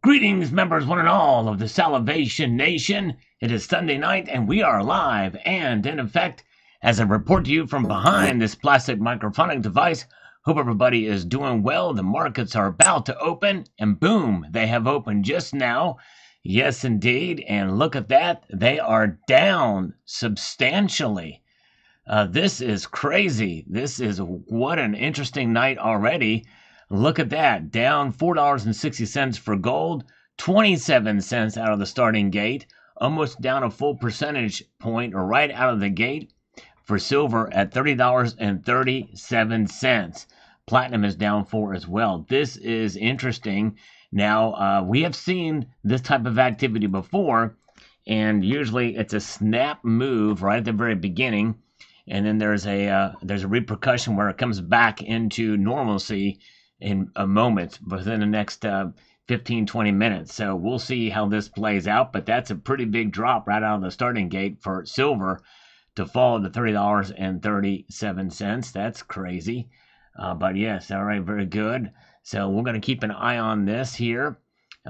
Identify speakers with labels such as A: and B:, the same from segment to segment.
A: Greetings, members, one and all of the Salivation Nation. It is Sunday night, and we are live and in effect as I report to you from behind this plastic microphonic device. Hope everybody is doing well. The markets are about to open, and boom, they have opened just now. Yes, indeed. And look at that. They are down substantially. This is crazy. This is what an interesting night already. Look at that, down $4.60 for gold, 27 cents out of the starting gate, almost down a full percentage point or right out of the gate for silver at $30.37. Platinum is down 4 as well. This is interesting. Now, we have seen this type of activity before, and usually it's a snap move right at the very beginning, and then there's a repercussion where it comes back into normalcy in a moment within the next 15-20 minutes. So we'll see how this plays out, but that's a pretty big drop right out of the starting gate for silver to fall to $30.37. That's crazy. But yes, all right, very good. So we're going to keep an eye on this here.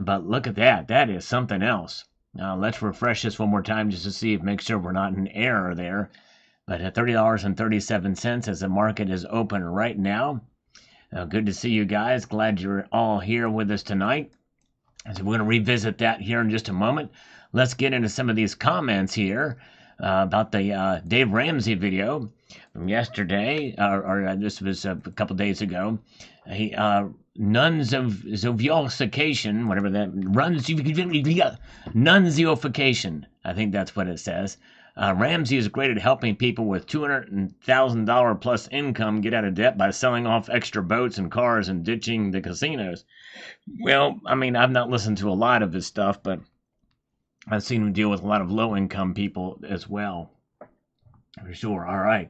A: But look at that. That is something else. Let's refresh this one more time just to see if make sure we're not in error there. But at $30.37 as the market is open right now. Good to see you guys. Glad you're all here with us tonight. So we're going to revisit that here in just a moment. Let's get into some of these comments here about the Dave Ramsey video from yesterday, or this was a couple days ago. Nunzification, whatever that nunzification. I think that's what it says. Ramsey is great at helping people with $200,000 plus income get out of debt by selling off extra boats and cars and ditching the casinos. Well, I mean, I've not listened to a lot of his stuff, but I've seen him deal with a lot of low-income people as well. For sure. All right.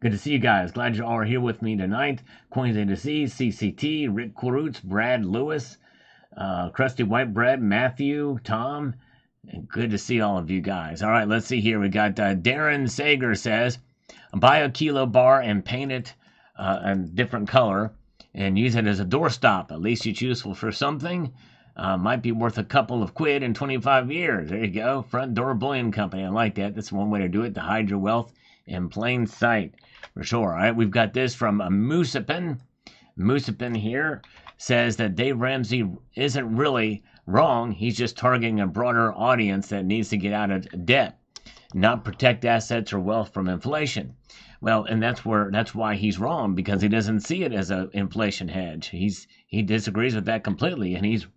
A: Good to see you guys. Glad you all are here with me tonight. Coins A to C, CCT, Rick Kurutz, Brad Lewis, Krusty Whitebread, Matthew, Tom. And good to see all of you guys. All right, let's see here. We got Darren Sager says, buy a kilo bar and paint it a different color and use it as a doorstop. At least it's useful for something. Might be worth a couple of quid in 25 years. There you go. Front Door Bullion Company. I like that. That's one way to do it, to hide your wealth in plain sight. For sure. All right, we've got this from Moosipin. Moosipin here says that Dave Ramsey isn't really wrong. He's just targeting a broader audience that needs to get out of debt, not protect assets or wealth from inflation. Well, and that's why he's wrong, because he doesn't see it as an inflation hedge. He disagrees with that completely, and he's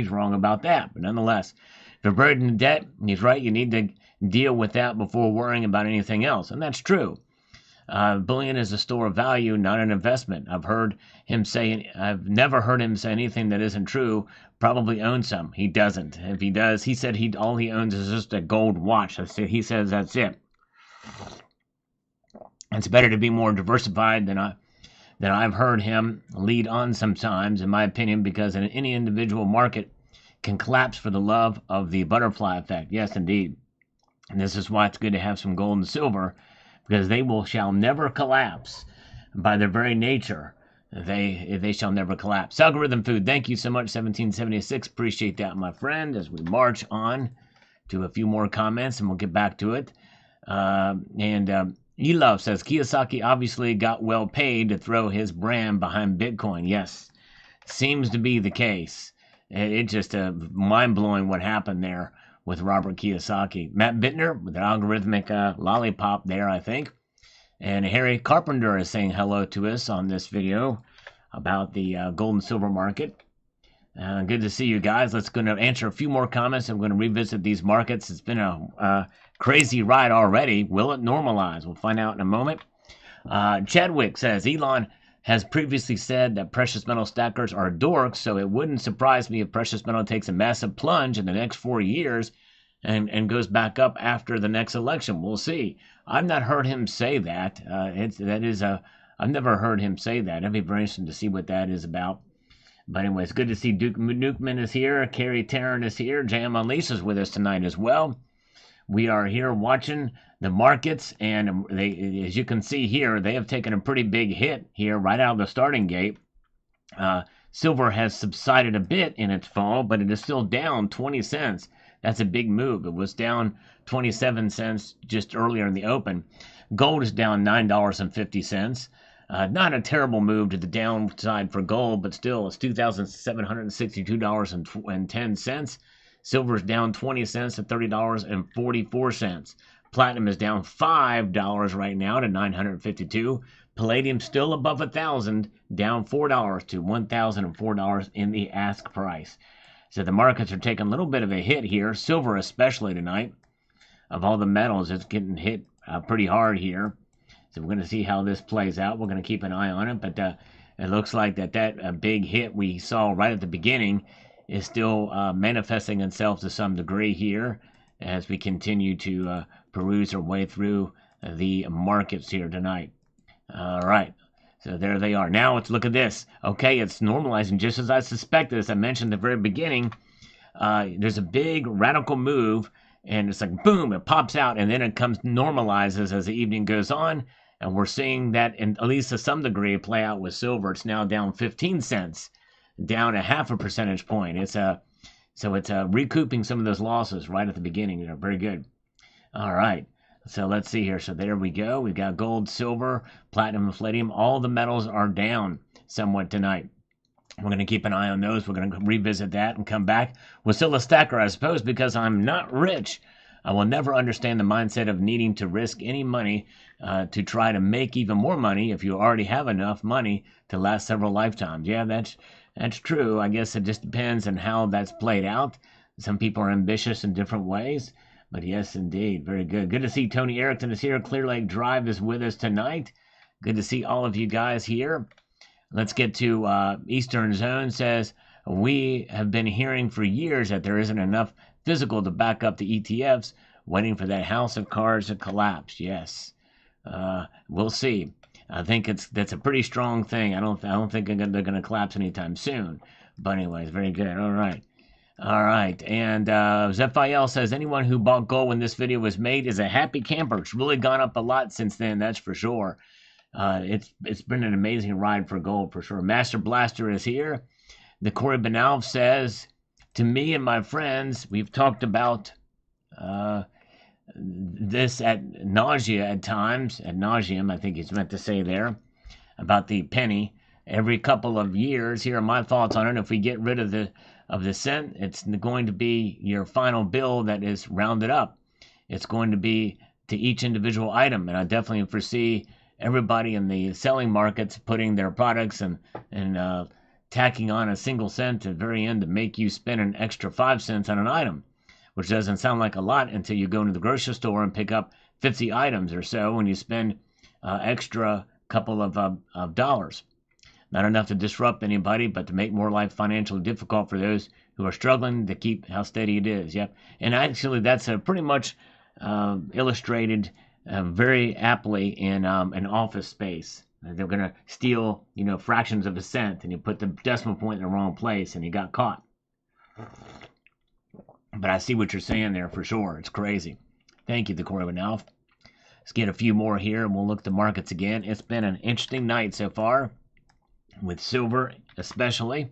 A: wrong about that. But nonetheless, if you're buried in debt, he's right. You need to deal with that before worrying about anything else, and that's true. Bullion is a store of value, not an investment. I've never heard him say anything that isn't true. Probably owns some. He doesn't. If he does, he said all he owns is just a gold watch. He says that's it. It's better to be more diversified than I've heard him lead on sometimes, in my opinion, because any individual market can collapse for the love of the butterfly effect. Yes, indeed. And this is why it's good to have some gold and silver, because they shall never collapse by their very nature. They shall never collapse. Algorithm Food, thank you so much, 1776. Appreciate that, my friend, as we march on to a few more comments, and we'll get back to it. Elove says, Kiyosaki obviously got well paid to throw his brand behind Bitcoin. Yes, seems to be the case. It's just mind-blowing what happened there with Robert Kiyosaki. Matt Bittner with an algorithmic lollipop there, I think. And Harry Carpenter is saying hello to us on this video about the gold and silver market. Good to see you guys. Let's go to answer a few more comments. I'm going to revisit these markets. It's been a crazy ride already. Will it normalize? We'll find out in a moment. Chadwick says, Elon has previously said that precious metal stackers are dorks, so it wouldn't surprise me if precious metal takes a massive plunge in the next 4 years and goes back up after the next election. We'll see. I've not heard him say that. I've never heard him say that. It'd be very interesting to see what that is about. But anyway, it's good to see Duke Nukeman is here. Carrie Tarrant is here. Jam Unleashed is with us tonight as well. We are here watching the markets, and they, as you can see here, they have taken a pretty big hit here right out of the starting gate. Silver has subsided a bit in its fall, but it is still down 20 cents. That's a big move. It was down 27 cents just earlier in the open. Gold is down $9.50. Not a terrible move to the downside for gold, but still, it's $2,762.10. Silver is down 20 cents to $30.44. Platinum is down $5 right now to $952. Palladium still above 1,000, down $4 to $1,004 in the ask price. So the markets are taking a little bit of a hit here. Silver especially tonight. Of all the metals, it's getting hit pretty hard here. So we're going to see how this plays out. We're going to keep an eye on it, but it looks like that big hit we saw right at the beginning is still manifesting itself to some degree here as we continue to peruse our way through the markets here tonight. All right, so there they are. Now let's look at this. Okay, it's normalizing just as I suspected. As I mentioned at the very beginning, there's a big radical move, and it's like boom, it pops out, and then it normalizes as the evening goes on. And we're seeing that, at least to some degree, play out with silver. It's now down 15 cents, down a half a percentage point. So it's recouping some of those losses right at the beginning. Very good. All right. So let's see here. So there we go. We've got gold, silver, platinum, and palladium. All the metals are down somewhat tonight. We're going to keep an eye on those. We're going to revisit that and come back with still a stacker, I suppose, because I'm not rich. I will never understand the mindset of needing to risk any money to try to make even more money if you already have enough money to last several lifetimes. Yeah, that's true. I guess it just depends on how that's played out. Some people are ambitious in different ways. But yes, indeed. Very good. Good to see Tony Erickson is here. Clear Lake Drive is with us tonight. Good to see all of you guys here. Let's get to Eastern Zone says, we have been hearing for years that there isn't enough physical to back up the ETFs, waiting for that house of cards to collapse. Yes. We'll see. I think that's a pretty strong thing. I don't think they're going to collapse anytime soon. But anyways, very good. All right. And Zephiel says, anyone who bought gold when this video was made is a happy camper. It's really gone up a lot since then, that's for sure. It's been an amazing ride for gold, for sure. Master Blaster is here. The Corey Benalv says, to me and my friends, we've talked about this at nausea at times, ad nauseum, I think he's meant to say there, about the penny. Every couple of years, here are my thoughts on it. If we get rid of the cent, it's going to be your final bill that is rounded up. It's going to be to each individual item, and I definitely foresee everybody in the selling markets putting their products and tacking on a single cent at the very end to make you spend an extra 5 cents on an item, which doesn't sound like a lot until you go into the grocery store and pick up 50 items or so, and you spend extra couple of dollars. Not enough to disrupt anybody, but to make more life financially difficult for those who are struggling to keep how steady it is. Yep. And actually, that's pretty much illustrated very aptly in an office space. They're going to steal, fractions of a cent, and you put the decimal point in the wrong place, and you got caught. But I see what you're saying there for sure. It's crazy. Thank you, the Corey Benalv. Let's get a few more here, and we'll look at the markets again. It's been an interesting night so far, with silver especially.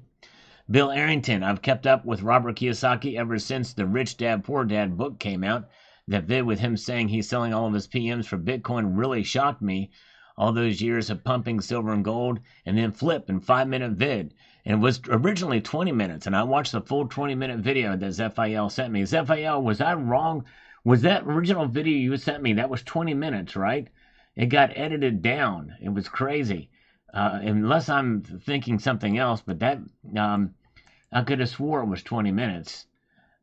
A: Bill Arrington, I've kept up with Robert Kiyosaki ever since the Rich Dad Poor Dad book came out. That vid with him saying he's selling all of his PMs for Bitcoin really shocked me. All those years of pumping silver and gold and then flip in 5-minute vid. And it was originally 20 minutes, and I watched the full 20-minute video that Zephiel sent me. Zephiel, was I wrong? Was that original video you sent me, that was 20 minutes, right? It got edited down. It was crazy. Unless I'm thinking something else, but that I could have swore it was 20 minutes.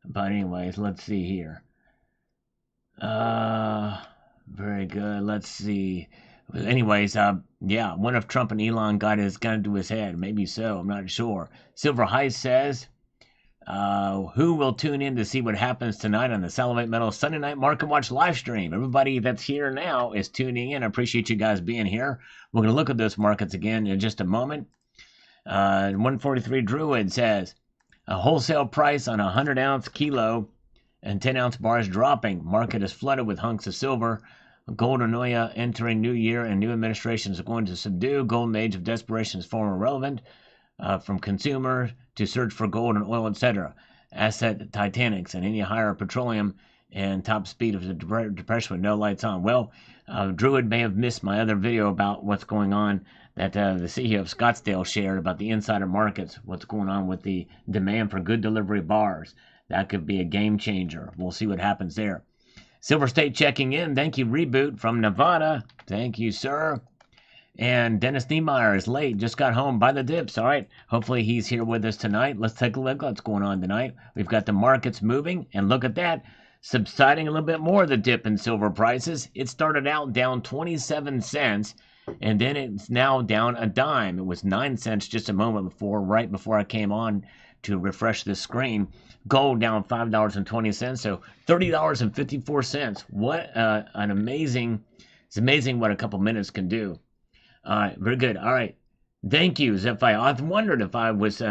A: But anyways, let's see here. Very good. Let's see. Anyways, yeah, what if Trump and Elon got his gun to his head? Maybe so. I'm not sure. Silver Heist says, who will tune in to see what happens tonight on the Salivate Metal Sunday Night Market Watch live stream? Everybody that's here now is tuning in. I appreciate you guys being here. We're going to look at those markets again in just a moment. 143 Druid says, a wholesale price on a 100-ounce kilo and 10-ounce bars dropping. Market is flooded with hunks of silver. Golden Noya entering new year and new administrations are going to subdue. Golden age of desperation is far more relevant. from consumers to search for gold and oil, etc. Asset Titanics and any higher petroleum and top speed of the depression with no lights on. Well, Druid may have missed my other video about what's going on that the CEO of Scottsdale shared about the insider markets, what's going on with the demand for good delivery bars. That could be a game changer. We'll see what happens there. Silver State checking in. Thank you, Reboot from Nevada. Thank you, sir. And Dennis Niemeyer is late. Just got home by the dips. All right. Hopefully he's here with us tonight. Let's take a look at what's going on tonight. We've got the markets moving. And look at that. Subsiding a little bit more, the dip in silver prices. It started out down 27 cents. And then it's now down a dime. It was 9 cents just a moment before, right before I came on to refresh this screen. Gold down $5.20. So $30.54. What an amazing, it's amazing what a couple minutes can do. All right, very good. All right, thank you, Zephi. I wondered if I was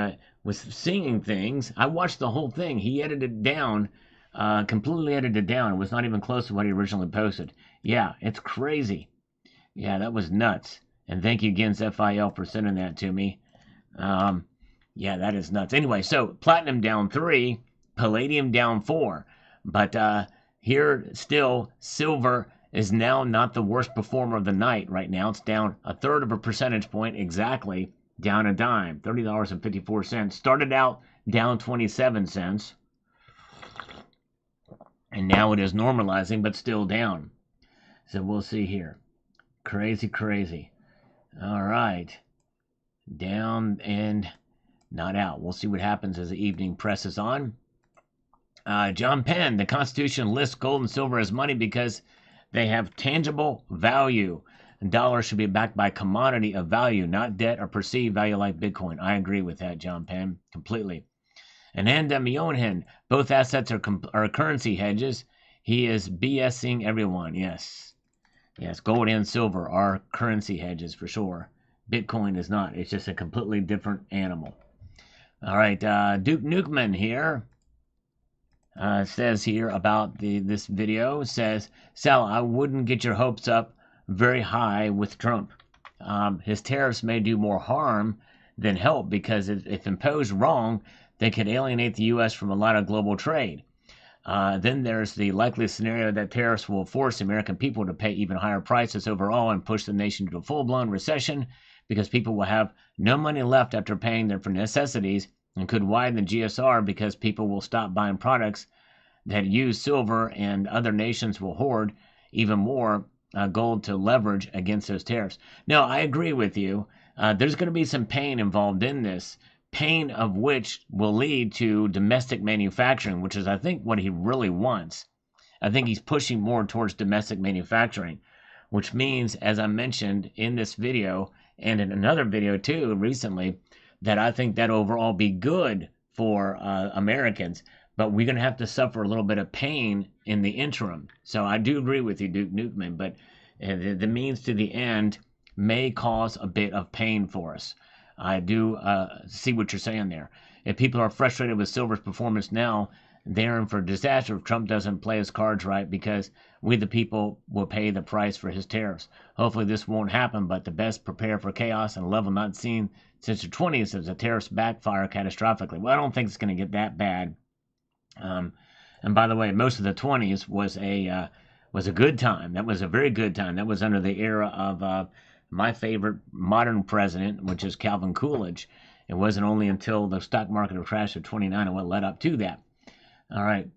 A: seeing things. I watched the whole thing. He edited down, completely edited down. It was not even close to what he originally posted. Yeah, it's crazy. Yeah, that was nuts. And thank you again, Zephi, for sending that to me. Yeah, that is nuts. Anyway, so platinum down 3, palladium down 4. But here still, silver is now not the worst performer of the night right now. It's down 1/3 of a percentage point exactly, down a dime, $30.54. Started out down 27 cents. And now it is normalizing, but still down. So we'll see here. Crazy, crazy. All right. Down and not out. We'll see what happens as the evening presses on. John Penn, the Constitution lists gold and silver as money because they have tangible value. Dollars should be backed by commodity of value, not debt or perceived value like Bitcoin. I agree with that, John Penn, completely. And Anda Mionhen, both assets are currency hedges. He is BSing everyone. Yes. Yes, gold and silver are currency hedges for sure. Bitcoin is not. It's just a completely different animal. All right, Duke Nukeman here. Says here about this video, says, Sal, I wouldn't get your hopes up very high with Trump. His tariffs may do more harm than help because if imposed wrong, they could alienate the U.S. from a lot of global trade. Then there's the likely scenario that tariffs will force the American people to pay even higher prices overall and push the nation to a full-blown recession because people will have no money left after paying them for necessities and could widen the GSR because people will stop buying products that use silver and other nations will hoard even more gold to leverage against those tariffs. No, I agree with you. There's going to be some pain involved in this, pain of which will lead to domestic manufacturing, which is, I think, what he really wants. I think he's pushing more towards domestic manufacturing, which means, as I mentioned in this video and in another video too recently, that I think that overall be good for Americans, but we're going to have to suffer a little bit of pain in the interim. So I do agree with you, Duke Nukeman, but the means to the end may cause a bit of pain for us. I do see what you're saying there. If people are frustrated with silver's performance now, they're in for disaster if Trump doesn't play his cards right because we the people will pay the price for his tariffs. Hopefully this won't happen, but the best prepare for chaos and a level not seen since the 20s as the tariffs backfire catastrophically. Well, I don't think it's going to get that bad. And by the way, most of the 20s was a good time. That was a very good time. That was under the era of my favorite modern president, which is Calvin Coolidge. It wasn't only until the stock market crashed of 29 and what led up to that. All right.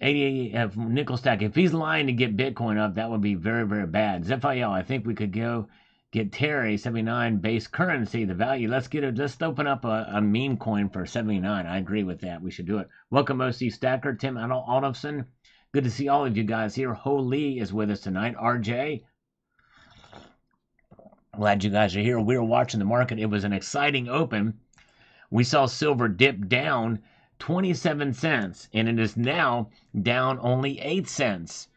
A: 88 nickel stack. If he's lying to get Bitcoin up, that would be very, very bad. Zephiel, I think we could go get Terry 79 base currency, the value. Let's open up a meme coin for 79. I agree with that. We should do it. Welcome, OC Stacker, Tim Adolfson. Good to see all of you guys here. Ho Lee is with us tonight. RJ. Glad you guys are here. We were watching the market. It was an exciting open. We saw silver dip down 27 cents, and it is now down only 8 cents.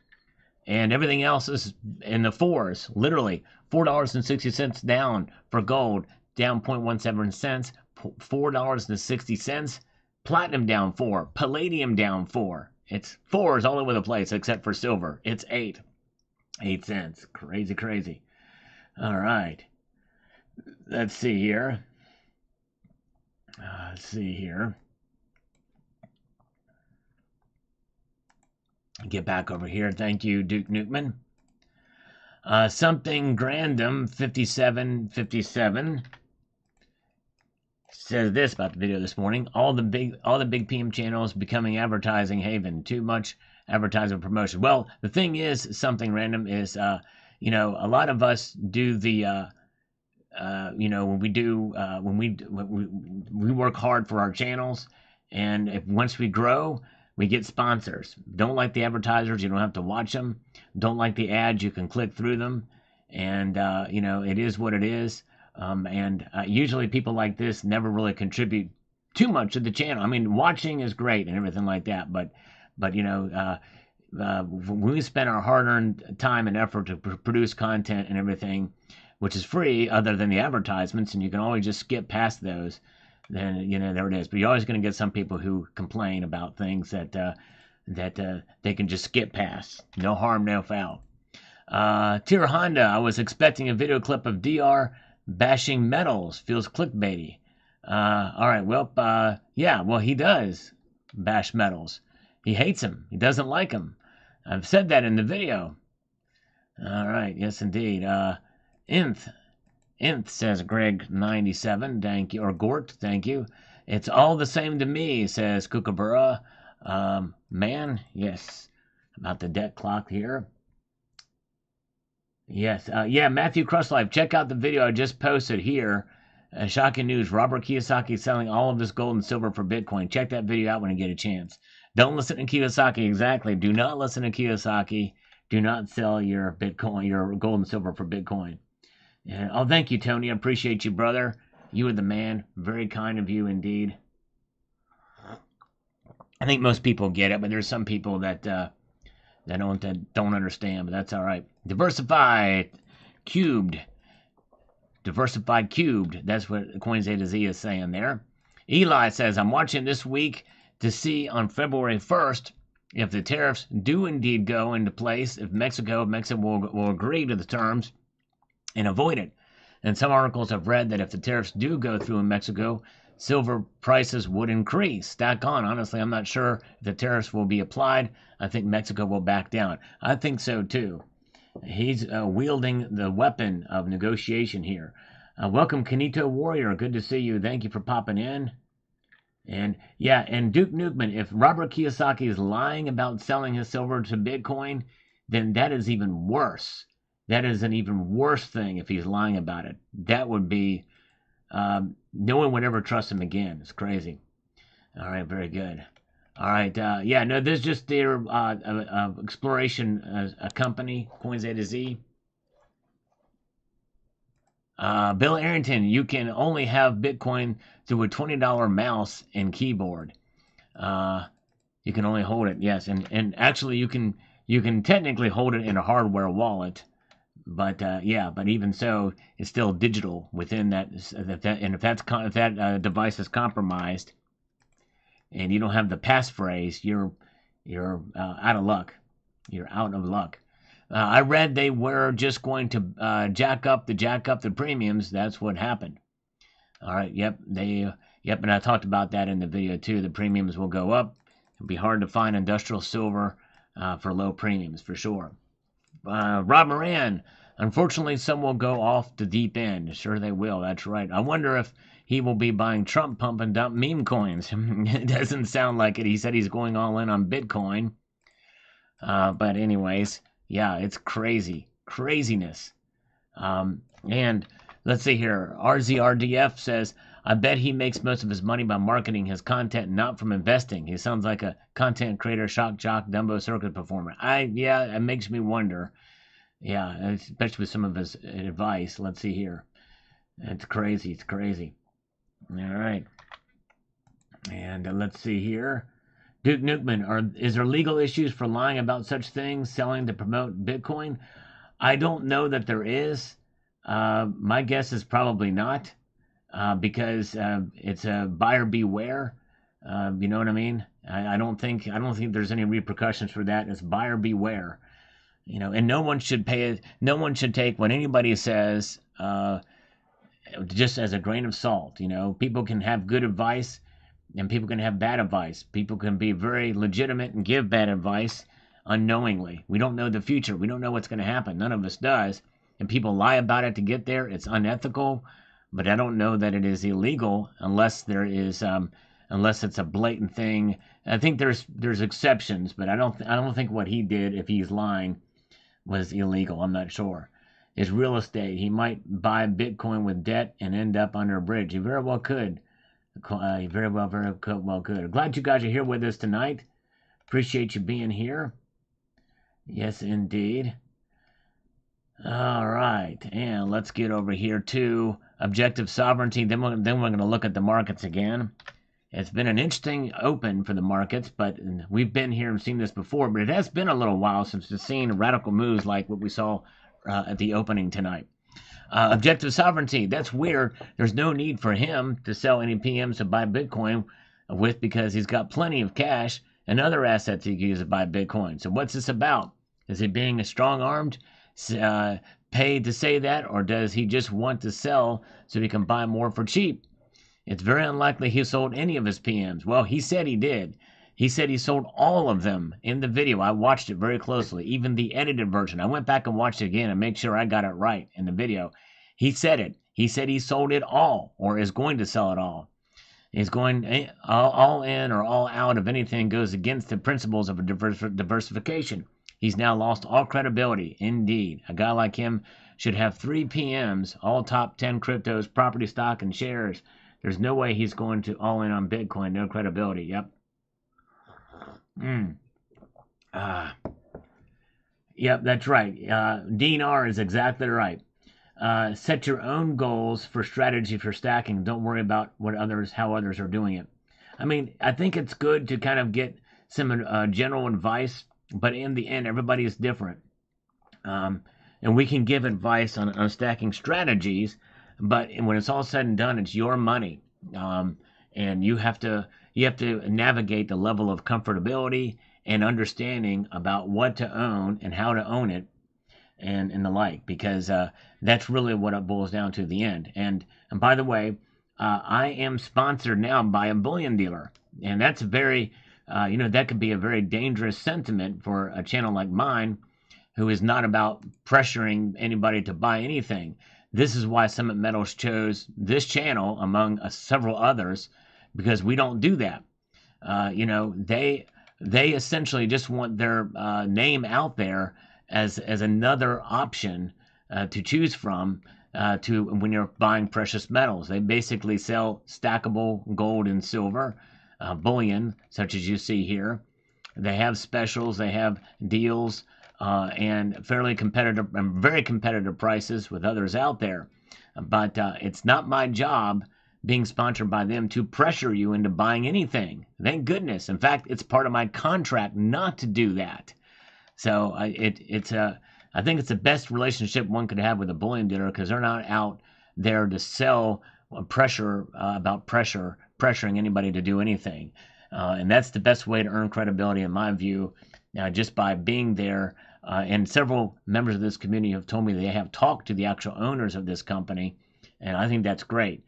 A: And everything else is in the fours, literally. $4.60 down for gold, down 0.17 cents. $4.60. Platinum down 4. Palladium down 4. It's fours all over the place except for silver. It's 8. 8 cents. Crazy, crazy. All right. Let's see here. Let's see here. Get back over here. Thank you, Duke Newman. Something Grandom 5757 says this about the video this morning. All the big PM channels becoming advertising haven. Too much advertising promotion. Well, the thing is, something random is, a lot of us do the, when we work hard for our channels, and if once we grow, we get sponsors. Don't like the advertisers, you don't have to watch them. Don't like the ads, you can click through them, and it is what it is. Usually people like this never really contribute too much to the channel. I mean, watching is great and everything like that, but when we spend our hard-earned time and effort to produce content and everything, which is free other than the advertisements, and you can always just skip past those, then there it is. But you're always going to get some people who complain about things that they can just skip past. No harm, no foul. Tier Honda, I was expecting a video clip of DR bashing metals. Feels clickbaity. All right, well, yeah, well, he does bash metals. He hates them. He doesn't like them. I've said that in the video. All right, yes, indeed. Inth says Greg97, thank you, or Gort, thank you. It's all the same to me, says Kookaburra. Man, yes, about the debt clock here. Yes, yeah, Matthew Crustlife, check out the video I just posted here. Shocking news, Robert Kiyosaki selling all of this gold and silver for Bitcoin. Check that video out when you get a chance. Don't listen to Kiyosaki, exactly. Do not listen to Kiyosaki. Do not sell your Bitcoin, your gold and silver for Bitcoin. And, oh, thank you, Tony. I appreciate you, brother. You are the man. Very kind of you, indeed. I think most people get it, but there's some people that don't understand. But that's all right. Diversified cubed. That's what Coins A to Z is saying there. Eli says, I'm watching this week to see on February 1st if the tariffs do indeed go into place, if Mexico will agree to the terms and avoid it. And some articles have read that if the tariffs do go through in Mexico, silver prices would increase. Stack on. Honestly, I'm not sure if the tariffs will be applied. I think Mexico will back down. I think so too. He's wielding the weapon of negotiation here. Welcome, Kanito Warrior. Good to see you. Thank you for popping in. And yeah, and Duke Nukeman, if Robert Kiyosaki is lying about selling his silver to Bitcoin, then that is even worse. That is an even worse thing if he's lying about it. That would be, no one would ever trust him again. It's crazy. All right, very good. All right, yeah, no, this is just their exploration company, Coins A to Z. Bill Arrington, you can only have Bitcoin through a $20 mouse and keyboard. You can only hold it, yes, and actually you can technically hold it in a hardware wallet, but yeah, but even so, it's still digital within that. And if that device is compromised, and you don't have the passphrase, you're out of luck. You're out of luck. I read they were just going to jack up the premiums. That's what happened. All right. Yep. And I talked about that in the video too. The premiums will go up. It'll be hard to find industrial silver for low premiums for sure. Rob Moran. Unfortunately, some will go off the deep end. Sure they will. That's right. I wonder if he will be buying Trump pump and dump meme coins. It doesn't sound like it. He said he's going all in on Bitcoin. But anyways. Yeah, it's craziness. And let's see here. RZRDF says, I bet he makes most of his money by marketing his content, not from investing. He sounds like a content creator, shock jock, Dumbo circuit performer. Yeah, it makes me wonder. Yeah, especially with some of his advice. Let's see here. It's crazy. All right. And let's see here. Duke Nukeman, is there legal issues for lying about such things, selling to promote Bitcoin? I don't know that there is. My guess is probably not, because it's a buyer beware. You know what I mean? I don't think there's any repercussions for that. It's buyer beware. And no one should take what anybody says just as a grain of salt. You know, people can have good advice and people can have bad advice. People can be very legitimate and give bad advice unknowingly. We don't know the future. We don't know what's going to happen. None of us does. And people lie about it to get there. It's unethical, but I don't know that it is illegal unless there is, unless it's a blatant thing. I think there's exceptions, but I don't think what he did, if he's lying, was illegal. I'm not sure. It's real estate. He might buy Bitcoin with debt and end up under a bridge. He very well could. Very well could. Glad you guys are here with us tonight. Appreciate you being here. Yes, indeed. All right, and let's get over here to objective sovereignty. Then we're going to look at the markets again. It's been an interesting open for the markets, but we've been here and seen this before. But it has been a little while since we've seen radical moves like what we saw at the opening tonight. Objective sovereignty, that's weird. There's no need for him to sell any PMs to buy Bitcoin with, because he's got plenty of cash and other assets he can use to buy Bitcoin. So what's this about? Is he being a strong-armed, paid to say that, or does he just want to sell so he can buy more for cheap? It's very unlikely he sold any of his PMs. Well, he said he did. He said he sold all of them in the video. I watched it very closely, even the edited version. I went back and watched it again and make sure I got it right in the video. He said it. He said he sold it all, or is going to sell it all. He's going all in or all out of anything goes against the principles of a diversification. He's now lost all credibility. Indeed, a guy like him should have 3 PMs, all top 10 cryptos, property, stock, and shares. There's no way he's going to all in on Bitcoin. No credibility. Yep. Yep, that's right. Dean R is exactly right. Set your own goals for strategy for stacking. Don't worry about how others are doing it. I mean, I think it's good to kind of get some general advice, but in the end, everybody is different. And we can give advice on stacking strategies, but when it's all said and done, it's your money. And you have to navigate the level of comfortability and understanding about what to own and how to own it, and the like, because that's really what it boils down to at the end. And by the way, I am sponsored now by a bullion dealer, and that's very, that could be a very dangerous sentiment for a channel like mine, who is not about pressuring anybody to buy anything. This is why Summit Metals chose this channel among several others, because we don't do that. They essentially just want their name out there as another option to choose from to when you're buying precious metals. They basically sell stackable gold and silver, bullion, such as you see here. They have specials, they have deals, and very competitive prices with others out there. But it's not my job, being sponsored by them, to pressure you into buying anything. Thank goodness. In fact, it's part of my contract not to do that. So I think it's the best relationship one could have with a bullion dealer, because they're not out there to sell pressuring anybody to do anything. And that's the best way to earn credibility, in my view, just by being there. And several members of this community have told me they have talked to the actual owners of this company, and I think that's great.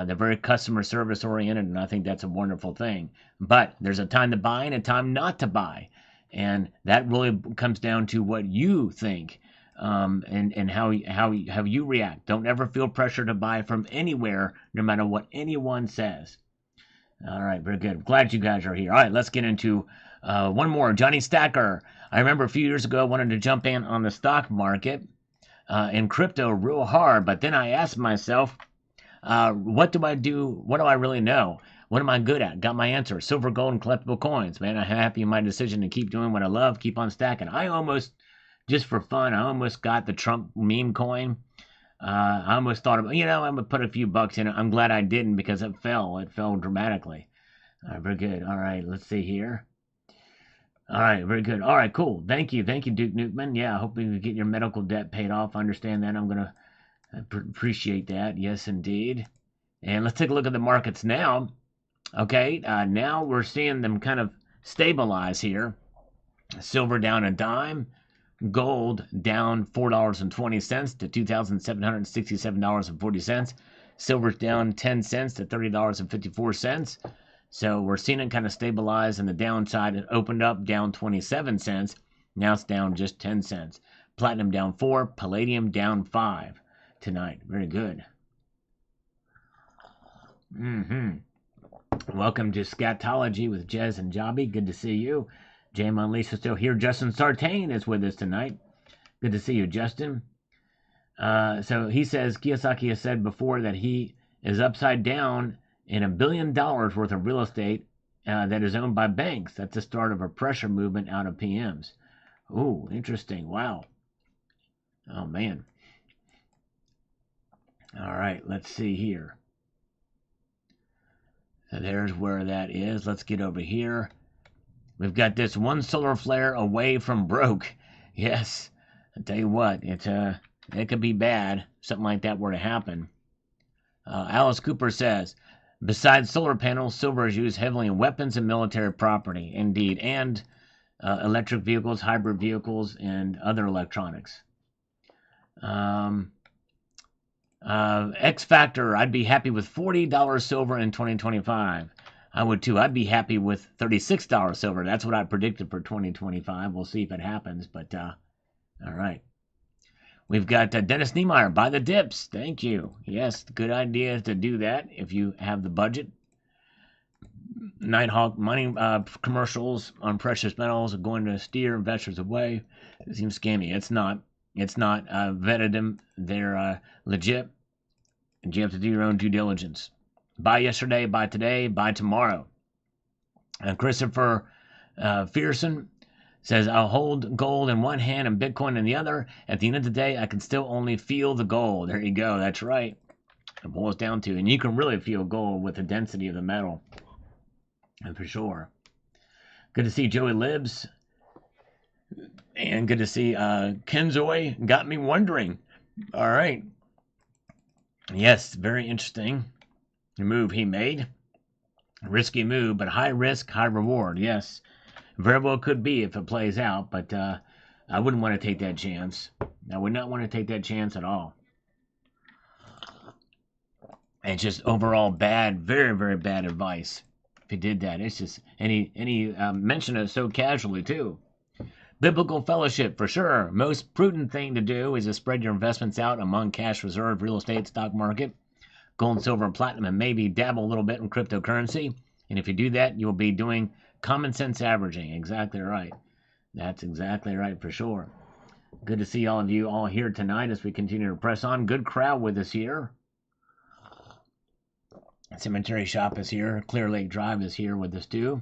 A: They're very customer service oriented, and I think that's a wonderful thing. But there's a time to buy and a time not to buy. And that really comes down to what you think, and how you react. Don't ever feel pressure to buy from anywhere, no matter what anyone says. All right, very good. Glad you guys are here. All right, let's get into one more. Johnny Stacker. I remember a few years ago I wanted to jump in on the stock market and crypto real hard, but then I asked myself, what do I do? What do I really know? What am I good at? Got my answer. Silver, gold, and collectible coins. Man, I'm happy in my decision to keep doing what I love, keep on stacking. I almost, just for fun, I almost got the Trump meme coin. I almost thought about, I'm going to put a few bucks in it. I'm glad I didn't, because it fell. It fell dramatically. All right, very good. All right, let's see here. All right, very good. All right, cool. Thank you, Duke Newtman. Yeah, I hope you get your medical debt paid off. I understand that. I'm going to appreciate that. Yes, indeed. And let's take a look at the markets now. Okay, now we're seeing them kind of stabilize here. Silver down a dime. Gold down $4.20 to $2,767.40. Silver's down 10 cents to $30.54. So we're seeing it kind of stabilize on the downside. It opened up down 27 cents. Now it's down just 10 cents. Platinum down 4, palladium down 5 tonight. Very good. Welcome to Scatology with Jez and Jobby. Good to see you. Jam on Lisa still here. Justin Sartain is with us tonight. Good to see you, Justin. So he says Kiyosaki has said before that he is upside down in $1 billion worth of real estate that is owned by banks. That's the start of a pressure movement out of PMs. Ooh, interesting. Wow. Oh, man. All right, let's see here. So there's where that is. Let's get over here. We've got this one solar flare away from broke. Yes, I tell you what, it could be bad. Something like that were to happen. Alice Cooper says, besides solar panels, silver is used heavily in weapons and military property. Indeed, and electric vehicles, hybrid vehicles, and other electronics. X Factor, I'd be happy with $40 silver in 2025. I would too. I'd be happy with $36 silver. That's what I predicted for 2025. We'll see if it happens, but all right. We've got Dennis Niemeyer, buy the dips. Thank you. Yes, good idea to do that if you have the budget. Nighthawk money commercials on precious metals are going to steer investors away. It seems scammy. It's not. It's not. Vetted them. They're legit. And you have to do your own due diligence. Buy yesterday, buy today, buy tomorrow. And Christopher Fearson says, I'll hold gold in one hand and Bitcoin in the other. At the end of the day, I can still only feel the gold. There you go. That's right. It boils down to. And you can really feel gold with the density of the metal. And for sure. Good to see Joey Libs. And good to see Kenzoy. Got me wondering. All right. Yes, very interesting move he made. Risky move, but high risk, high reward. Yes, very well could be if it plays out, but I wouldn't want to take that chance. I would not want to take that chance at all. And just overall bad, very, very bad advice if he did that. It's just, and he mentioned it so casually too. Biblical fellowship, for sure. Most prudent thing to do is to spread your investments out among cash reserve, real estate, stock market, gold, silver, and platinum, and maybe dabble a little bit in cryptocurrency. And if you do that, you'll be doing common sense averaging. Exactly right. That's exactly right for sure. Good to see all of you all here tonight as we continue to press on. Good crowd with us here. Cemetery Shop is here. Clear Lake Drive is here with us too.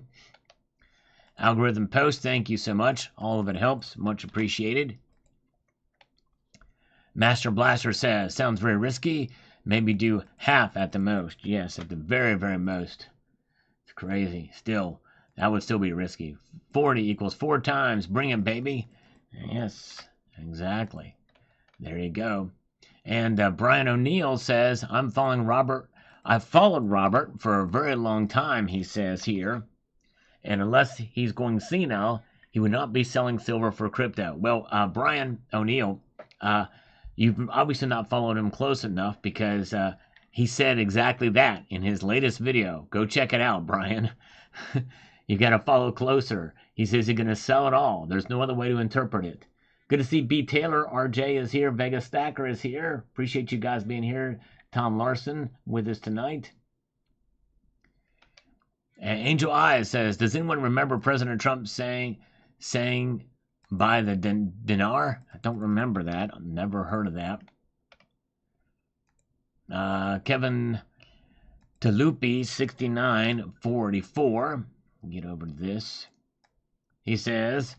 A: Algorithm Post, thank you so much. All of it helps. Much appreciated. Master Blaster says, sounds very risky. Maybe do half at the most. Yes, at the very, very most. It's crazy. Still, that would still be risky. 40 equals 4 times. Bring it, baby. Yes, exactly. There you go. And Brian O'Neill says, I've followed Robert for a very long time, he says here. And unless he's going senile, he would not be selling silver for crypto. Well, Brian O'Neill, you've obviously not followed him close enough because he said exactly that in his latest video. Go check it out, Brian. You got to follow closer. He says he's going to sell it all. There's no other way to interpret it. Good to see B. Taylor. RJ is here. Vega Stacker is here. Appreciate you guys being here. Tom Larson with us tonight. Angel Eyes says, does anyone remember President Trump saying buy the dinar? I don't remember that. I've never heard of that. Kevin Talupi 6944. Get over to this. He says,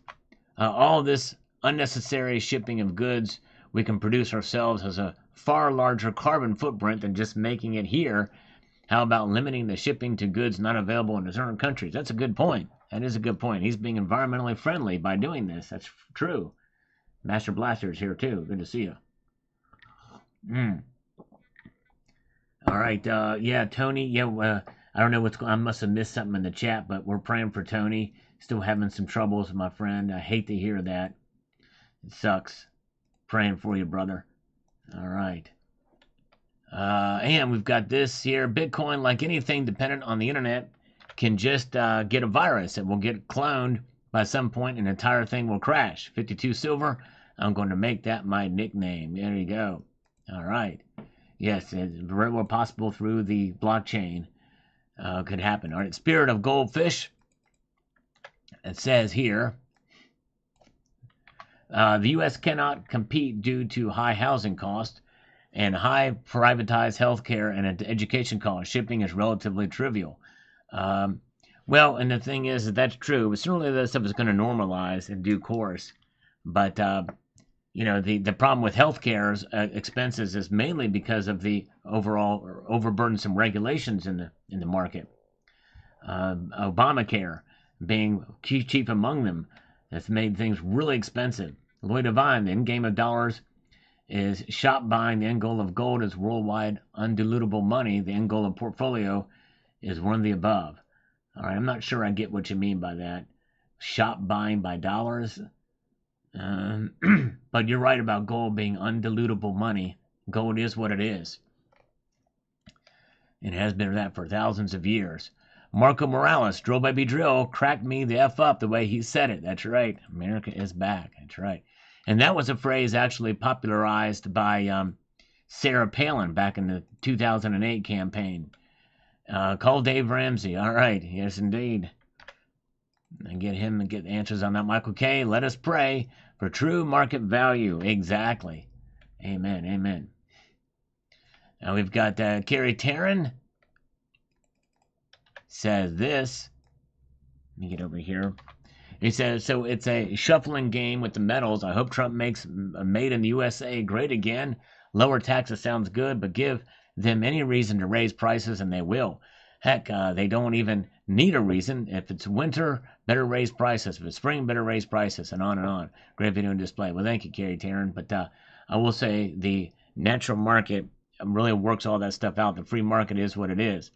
A: all this unnecessary shipping of goods we can produce ourselves has a far larger carbon footprint than just making it here. How about limiting the shipping to goods not available in certain countries? That's a good point. That is a good point. He's being environmentally friendly by doing this. That's true. Master Blaster is here too. Good to see you. All right. Yeah, Tony. Yeah, I don't know what's going on. I must have missed something in the chat, but we're praying for Tony. Still having some troubles, my friend. I hate to hear that. It sucks. Praying for you, brother. All right. And we've got this here. Bitcoin, like anything dependent on the internet, can just get a virus. It will get cloned by some point and the entire thing will crash. 52 silver. I'm going to make that my nickname. There you go. All right. Yes, it's very well possible through the blockchain. Could happen. All right. Spirit of Goldfish. It says here, the U.S. cannot compete due to high housing costs and high privatized healthcare and education costs. Shipping is relatively trivial. Well, and the thing is that that's true. But certainly that stuff is going to normalize in due course. But the problem with healthcare expenses is mainly because of the overall overburdensome regulations in the market. Obamacare being chief among them, that's made things really expensive. Lloyd Devine, the end game of dollars is shop buying. The end goal of gold is worldwide undilutable money. The end goal of portfolio is one of the above. All right, I'm not sure I get what you mean by that. Shop buying by dollars. But you're right about gold being undilutable money. Gold is what it is. It has been that for thousands of years. Marco Morales, drill baby drill, cracked me the F up the way he said it. That's right. America is back. That's right. And that was a phrase actually popularized by Sarah Palin back in the 2008 campaign. Call Dave Ramsey. All right. Yes, indeed. And get him and get answers on that. Michael K., let us pray for true market value. Exactly. Amen. Amen. Now we've got Kerry Taryn says this. Let me get over here. He says, so it's a shuffling game with the metals. I hope Trump makes made in the USA great again. Lower taxes sounds good, but give them any reason to raise prices and they will. Heck, they don't even need a reason. If it's winter, better raise prices. If it's spring, better raise prices, and on and on. Great video and display. Well, thank you, Kerry Taryn. But I will say the natural market really works all that stuff out. The free market is what it is.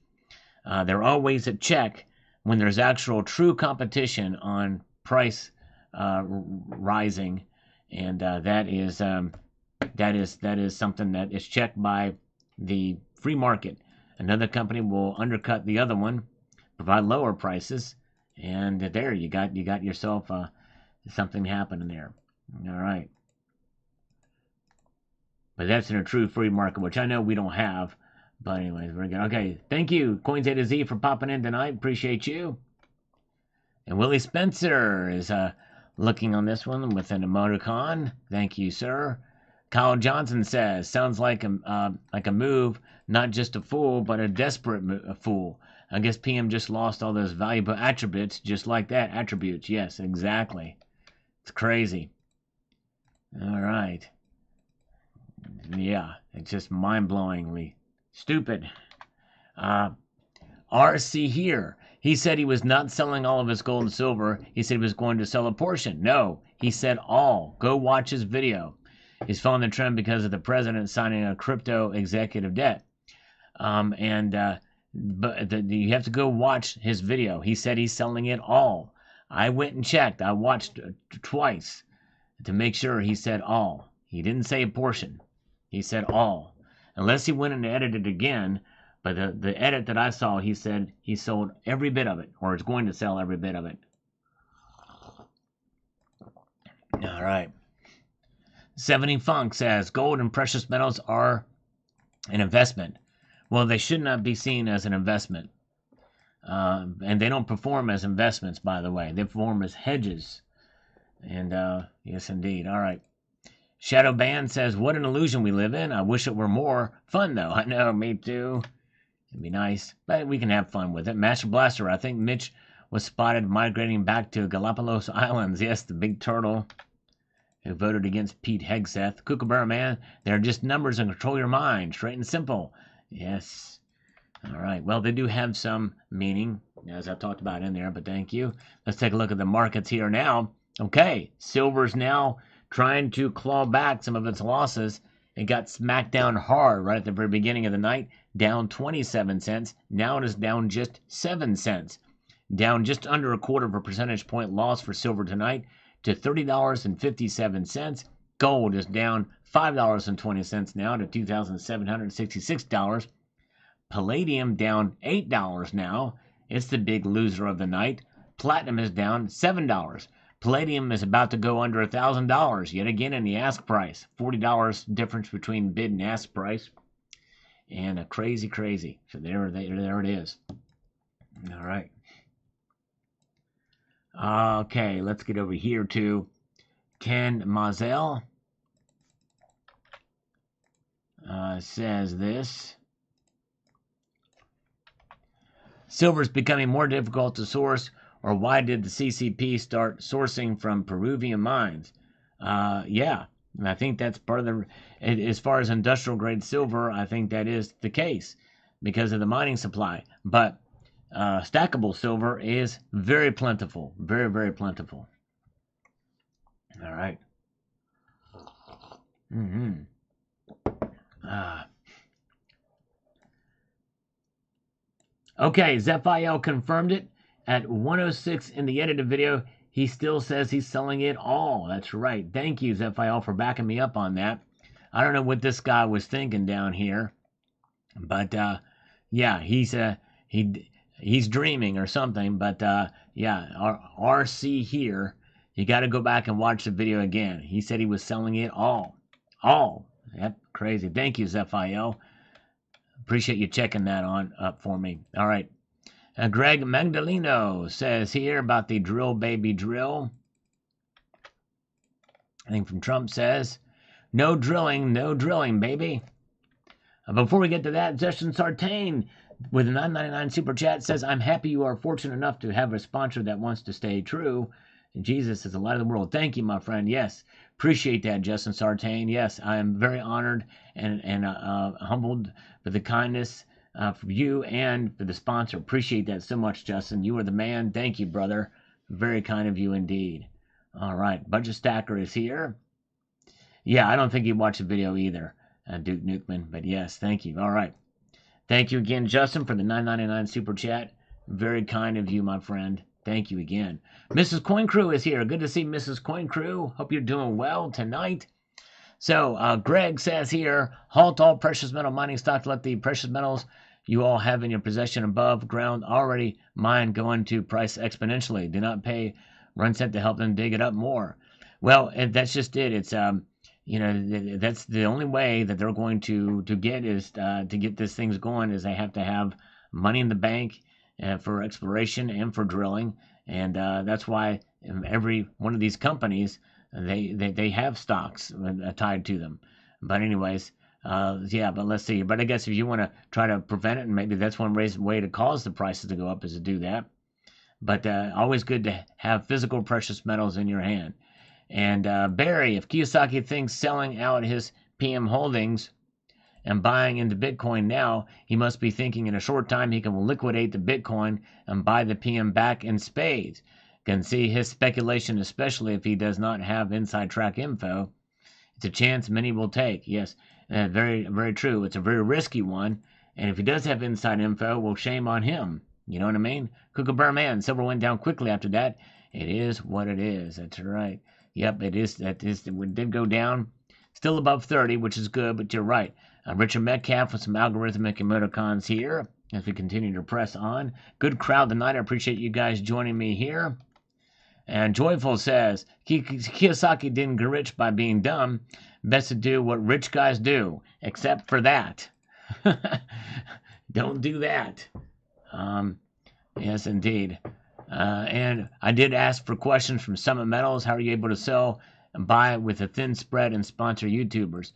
A: They're always at check when there's actual true competition on price rising, and that is something that is checked by the free market. Another company will undercut the other one, provide lower prices, and there you got yourself something happening there. All right, but that's in a true free market, which I know we don't have. But anyways, very good. Okay, thank you, Coins A to Z, for popping in tonight. Appreciate you. And Willie Spencer is looking on this one with an emoticon. Thank you, sir. Kyle Johnson says, sounds like a move, not just a fool, but a desperate fool. I guess PM just lost all those valuable attributes, just like that. Attributes, yes, exactly. It's crazy. All right. Yeah, it's just mind-blowingly stupid. RC here. He said he was not selling all of his gold and silver. He said he was going to sell a portion. No, he said all. Go watch his video. He's following the trend because of the president signing a crypto executive debt. But you have to go watch his video. He said he's selling it all. I went and checked. I watched twice to make sure he said all. He didn't say a portion. He said all. Unless he went and edited again. But the edit that I saw, he said he sold every bit of it, or is going to sell every bit of it. All right. 70 Funk says, gold and precious metals are an investment. Well, they should not be seen as an investment. And they don't perform as investments, by the way. They perform as hedges. And yes, indeed. All right. Shadow Band says, what an illusion we live in. I wish it were more fun, though. I know, me too. It'd be nice, but we can have fun with it. Master Blaster, I think Mitch was spotted migrating back to Galapagos Islands. Yes, the big turtle who voted against Pete Hegseth. Kookaburra Man, they're just numbers and control your mind. Straight and simple. Yes. All right. Well, they do have some meaning, as I've talked about in there, but thank you. Let's take a look at the markets here now. Okay, silver's now trying to claw back some of its losses. It got smacked down hard right at the very beginning of the night, down 27 cents. Now it is down just 7 cents. Down just under a quarter of a percentage point loss for silver tonight to $30.57. Gold is down $5.20 now to $2,766. Palladium down $8 now. It's the big loser of the night. Platinum is down $7. Palladium is about to go under $1,000 yet again in the ask price. $40 difference between bid and ask price. And a crazy. So there it is. All right. Okay, let's get over here to Ken Mazel. Says this. Silver is becoming more difficult to source, or why did the CCP start sourcing from Peruvian mines? Yeah, I think that's part of the, as far as industrial grade silver, I think that is the case because of the mining supply. But stackable silver is very plentiful, very plentiful. All right. Okay, Zephiel confirmed it at 106 in the edited video. He still says he's selling it all. That's right. Thank you, Zephiel, for backing me up on that. I don't know what this guy was thinking down here, but yeah, he's dreaming or something. But yeah, RC here. You got to go back and watch the video again. He said he was selling it all. That's crazy. Thank you, Zephiel. Appreciate you checking that up for me. All right. Greg Magdaleno says here about the drill, baby, drill. I think from Trump says, no drilling, baby. Before we get to that, Justin Sartain with a $9.99 super chat says, I'm happy you are fortunate enough to have a sponsor that wants to stay true. And Jesus is the light of the world. Thank you, my friend. Yes. Appreciate that, Justin Sartain. Yes, I am very honored and humbled for the kindness for you and for the sponsor. Appreciate that so much, Justin. You are the man. Thank you, brother. Very kind of you indeed. All right, Budget Stacker is here. Yeah, I don't think he watched the video either, Duke Nukeman. But yes, thank you. All right. Thank you again, Justin, for the $9.99 super chat. Very kind of you, my friend. Thank you again. Mrs. Coin Crew is here. Good to see Mrs. Coin Crew. Hope you're doing well tonight. So, Greg says here, halt all precious metal mining stocks. Let the precious metals you all have in your possession above ground already mined go into price exponentially. Do not pay 1 cent to help them dig it up more. Well, that's just it. It's that's the only way that they're going to get is to get these things going is they have to have money in the bank for exploration and for drilling, and that's why every one of these companies they have stocks tied to them. But anyways, yeah. But let's see. But I guess if you want to try to prevent it, and maybe that's one way to cause the prices to go up is to do that. But always good to have physical precious metals in your hand. And Barry, if Kiyosaki thinks selling out his PM holdings and buying into Bitcoin now, he must be thinking in a short time he can liquidate the Bitcoin and buy the PM back in spades. Can see his speculation, especially if he does not have inside track info. It's a chance many will take. Yes, very, very true. It's a very risky one. And if he does have inside info, well, shame on him. You know what I mean? Kookaburra Man, silver went down quickly after that. It is what it is. That's right. Yep, it is. It did go down. Still above 30, which is good, but you're right. Richard Metcalf with some algorithmic emoticons here as we continue to press on. Good crowd tonight. I appreciate you guys joining me here. And Joyful says, Kiyosaki didn't get rich by being dumb. Best to do what rich guys do, except for that. Don't do that. Yes, indeed. And I did ask for questions from Summit Metals. How are you able to sell and buy with a thin spread and sponsor YouTubers?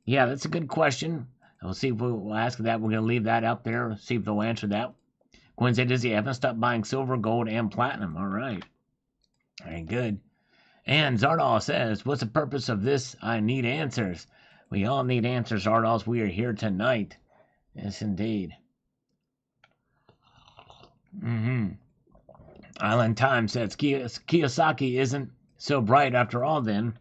A: Yeah, that's a good question. We'll see if we'll ask that. We're going to leave that out there. See if they'll answer that. Gwen said, Dizzy, I haven't stopped buying silver, gold, and platinum. All right. Very good. And Zardal says, what's the purpose of this? I need answers. We all need answers, Zardals. We are here tonight. Yes, indeed. Island Time says, Kiyosaki isn't so bright after all then.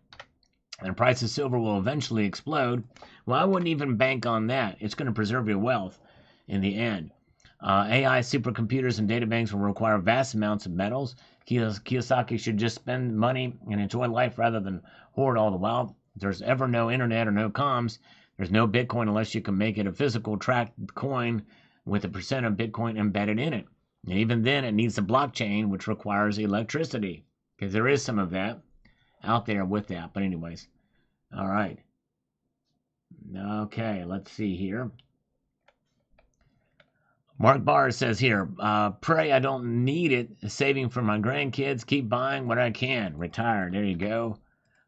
A: And the price of silver will eventually explode. Well, I wouldn't even bank on that. It's going to preserve your wealth in the end. AI supercomputers and data banks will require vast amounts of metals. Kiyosaki should just spend money and enjoy life rather than hoard all the while. If there's ever no internet or no comms, there's no Bitcoin unless you can make it a physical tracked coin with a percent of Bitcoin embedded in it. And even then, it needs a blockchain, which requires electricity, because there is some of that out there with that. But anyways, all right. Okay, let's see here. Mark Barr says here, pray I don't need it. Saving for my grandkids. Keep buying what I can. Retire. There you go.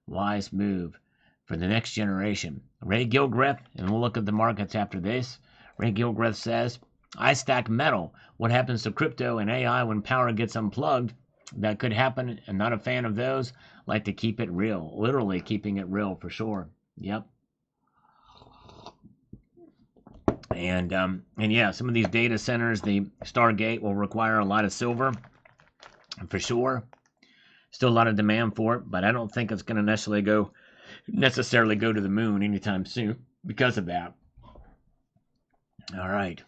A: Wise move for the next generation. Ray Gilgriff, and we'll look at the markets after this. Ray Gilgriff says, I stack metal. What happens to crypto and AI when power gets unplugged? That could happen, and not a fan of those. Like to keep it real. Literally keeping it real for sure. Yep. And yeah, some of these data centers, the Stargate, will require a lot of silver, for sure. Still a lot of demand for it, but I don't think it's going to necessarily go to the moon anytime soon because of that. All right.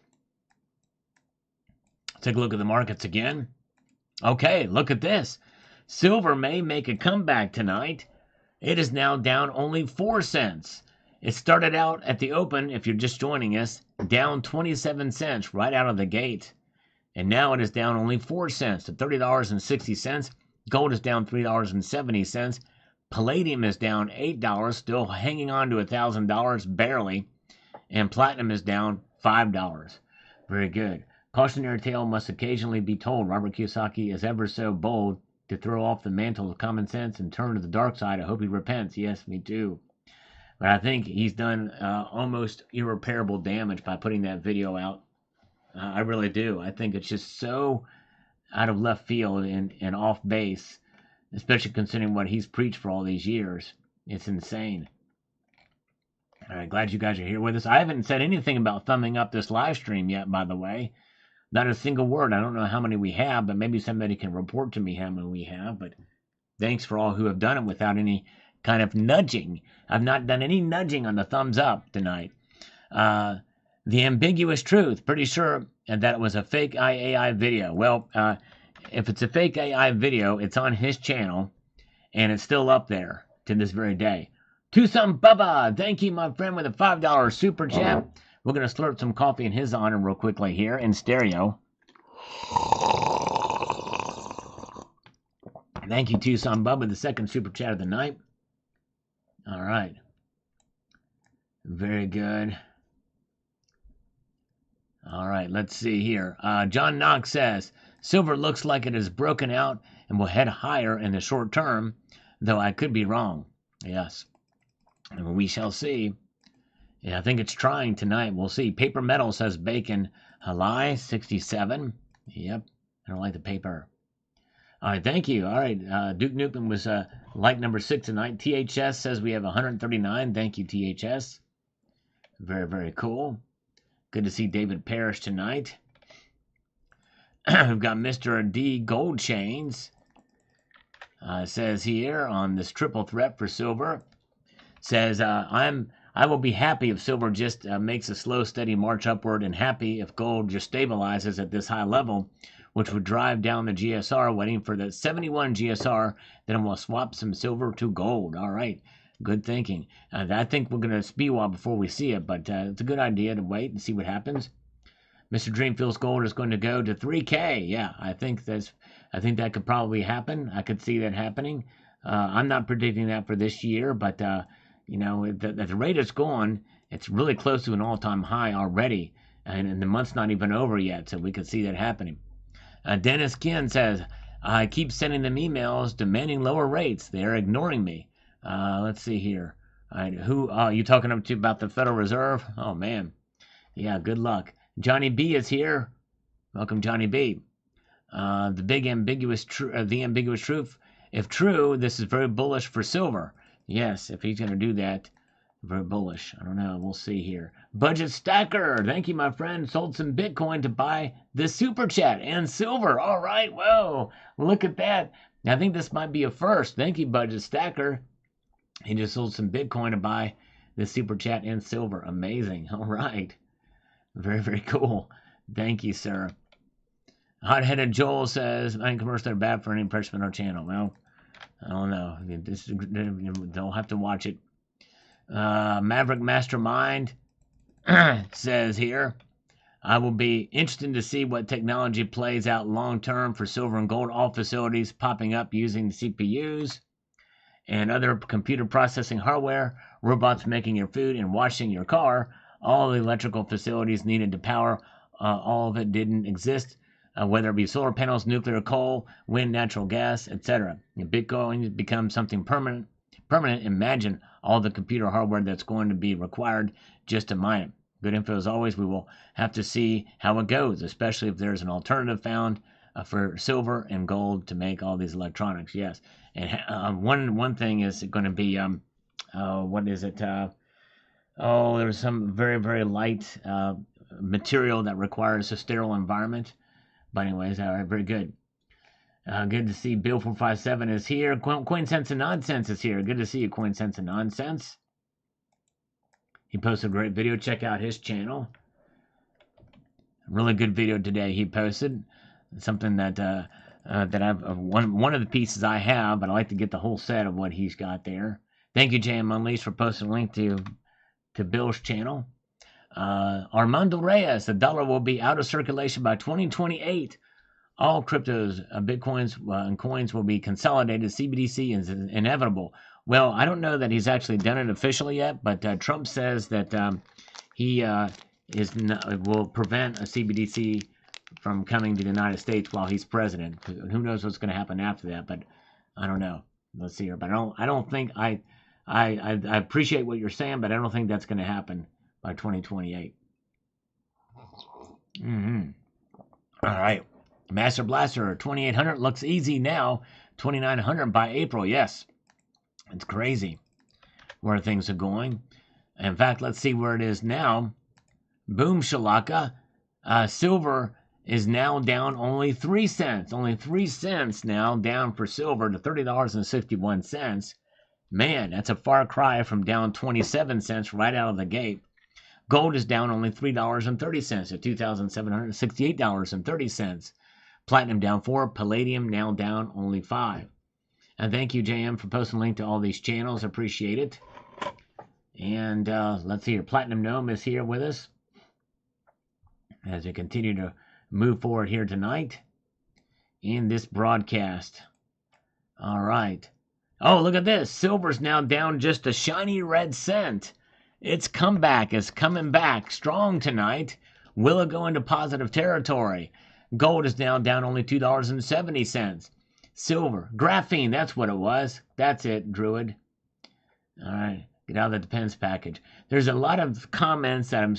A: Take a look at the markets again. Okay, look at this. Silver may make a comeback tonight. It is now down only 4 cents. It started out at the open, if you're just joining us, down 27 cents right out of the gate. And now it is down only 4 cents to $30.60. Gold is down $3.70. Palladium is down $8, still hanging on to $1,000 barely. And platinum is down $5. Very good. Cautionary tale must occasionally be told. Robert Kiyosaki is ever so bold to throw off the mantle of common sense and turn to the dark side. I hope he repents. Yes, me too. But I think he's done almost irreparable damage by putting that video out. I really do. I think it's just so out of left field and off base, especially considering what he's preached for all these years. It's insane. All right, glad you guys are here with us. I haven't said anything about thumbing up this live stream yet, by the way. Not a single word. I don't know how many we have, but maybe somebody can report to me how many we have. But thanks for all who have done it without any kind of nudging. I've not done any nudging on the thumbs up tonight. The ambiguous truth. Pretty sure that it was a fake AI video. Well, if it's a fake AI video, it's on his channel, and it's still up there to this very day. Tucson Bubba, thank you, my friend, with a $5 super chat. We're going to slurp some coffee in his honor real quickly here in stereo. Thank you, Tucson Bubba, the second super chat of the night. All right. Very good. All right, let's see here. John Knox says, silver looks like it has broken out and will head higher in the short term, though I could be wrong. Yes. And we shall see. Yeah, I think it's trying tonight. We'll see. Paper Metal says bacon. Halai, 67. Yep. I don't like the paper. All right, thank you. All right, Duke Nukem was like number 6 tonight. THS says we have 139. Thank you, THS. Very, very cool. Good to see David Parrish tonight. We've got Mr. D Gold Chains. Says here on this triple threat for silver. Says, I will be happy if silver just makes a slow, steady march upward, and happy if gold just stabilizes at this high level, which would drive down the GSR, waiting for the 71 GSR. Then we'll swap some silver to gold. All right. Good thinking. I think we're going to speed walk before we see it, but it's a good idea to wait and see what happens. Mr. Dreamfield's gold is going to go to 3K. Yeah, I think that could probably happen. I could see that happening. I'm not predicting that for this year, but you know, at the rate it's going, it's really close to an all-time high already, and the month's not even over yet, so we could see that happening. Dennis Ken says, I keep sending them emails demanding lower rates. They are ignoring me. Let's see here. All right, who are you talking to about the Federal Reserve? Oh, man. Yeah, good luck. Johnny B is here. Welcome, Johnny B. The ambiguous truth. If true, this is very bullish for silver. Yes, if he's going to do that, very bullish. I don't know. We'll see here. Budget Stacker. Thank you, my friend. Sold some Bitcoin to buy the super chat and silver. All right. Whoa. Look at that. I think this might be a first. Thank you, Budget Stacker. He just sold some Bitcoin to buy the super chat and silver. Amazing. All right. Very, very cool. Thank you, sir. Hot-headed Joel says, I think commercials are bad for any person on our channel. Well, I don't know. They'll have to watch it. Maverick Mastermind says here, I will be interested to see what technology plays out long term for silver and gold. All facilities popping up using CPUs and other computer processing hardware, robots making your food and washing your car. All the electrical facilities needed to power all of it didn't exist, whether it be solar panels, nuclear, coal, wind, natural gas, etc. Bitcoin becomes something permanent. Imagine all the computer hardware that's going to be required just to mine it. Good info as always. We will have to see how it goes, especially if there's an alternative found for silver and gold to make all these electronics. Yes, and one thing is going to be what is it? There's some very very light material that requires a sterile environment. But anyways, all right, very good. Good to see Bill 457 is here. Coin Sense and Nonsense is here. Good to see you, Coin Sense and Nonsense. He posted a great video. Check out his channel. Really good video today he posted. Something that I've one of the pieces I have, but I like to get the whole set of what he's got there. Thank you, JM Unleashed, for posting a link to Bill's channel. Armando Reyes, the dollar will be out of circulation by 2028. All cryptos, bitcoins, and coins will be consolidated. CBDC is inevitable. Well, I don't know that he's actually done it officially yet, but Trump says that he will prevent a CBDC from coming to the United States while he's president. Who knows what's going to happen after that? But I don't know. Let's see here. But I don't think I appreciate what you're saying, but I don't think that's going to happen by 2028. All right. Master Blaster 2800 looks easy now. 2900 by April. Yes. It's crazy where things are going. In fact, let's see where it is now. Boom shalaka. Silver is now down only 3 cents. Only 3 cents now down for silver to $30.61. Man, that's a far cry from down 27 cents right out of the gate. Gold is down only $3.30 at $2,768.30. Platinum down 4. Palladium now down only 5. And thank you, JM, for posting a link to all these channels. Appreciate it. And let's see here. Platinum Gnome is here with us as we continue to move forward here tonight in this broadcast. All right. Oh, look at this. Silver's now down just a shiny red cent. Its comeback is coming back strong tonight. Will it go into positive territory? Gold is now down only $2.70. Silver, graphene, that's what it was. That's it, Druid. All right, get out of the Depends package. There's a lot of comments that I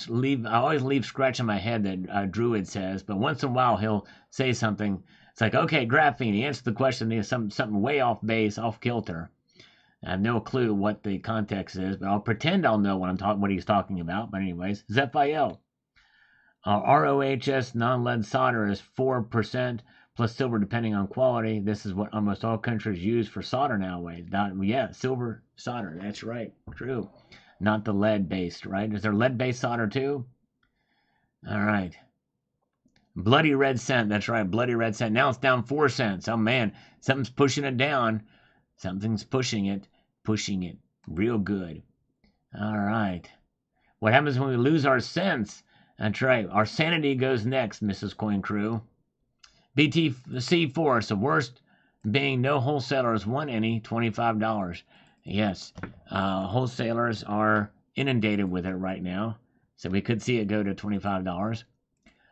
A: always leave scratching my head that Druid says, but once in a while he'll say something. It's like, okay, graphene, he answered the question, there's something way off base, off kilter. I have no clue what the context is, but I'll pretend I'll know what he's talking about. But anyways, Zephiel. ROHS non-lead solder is 4% plus silver depending on quality. This is what almost all countries use for solder nowadays. Yeah, silver solder. That's right. True. Not the lead-based, right? Is there lead-based solder too? All right. Bloody red cent. That's right. Bloody red cent. Now it's down 4 cents. Oh, man. Something's pushing it down. Something's pushing it. Pushing it. Real good. All right. What happens when we lose our sense? That's right. Our sanity goes next, Mrs. Coin Crew. BTC Force, the worst being no wholesalers won any, $25. Yes, wholesalers are inundated with it right now, so we could see it go to $25.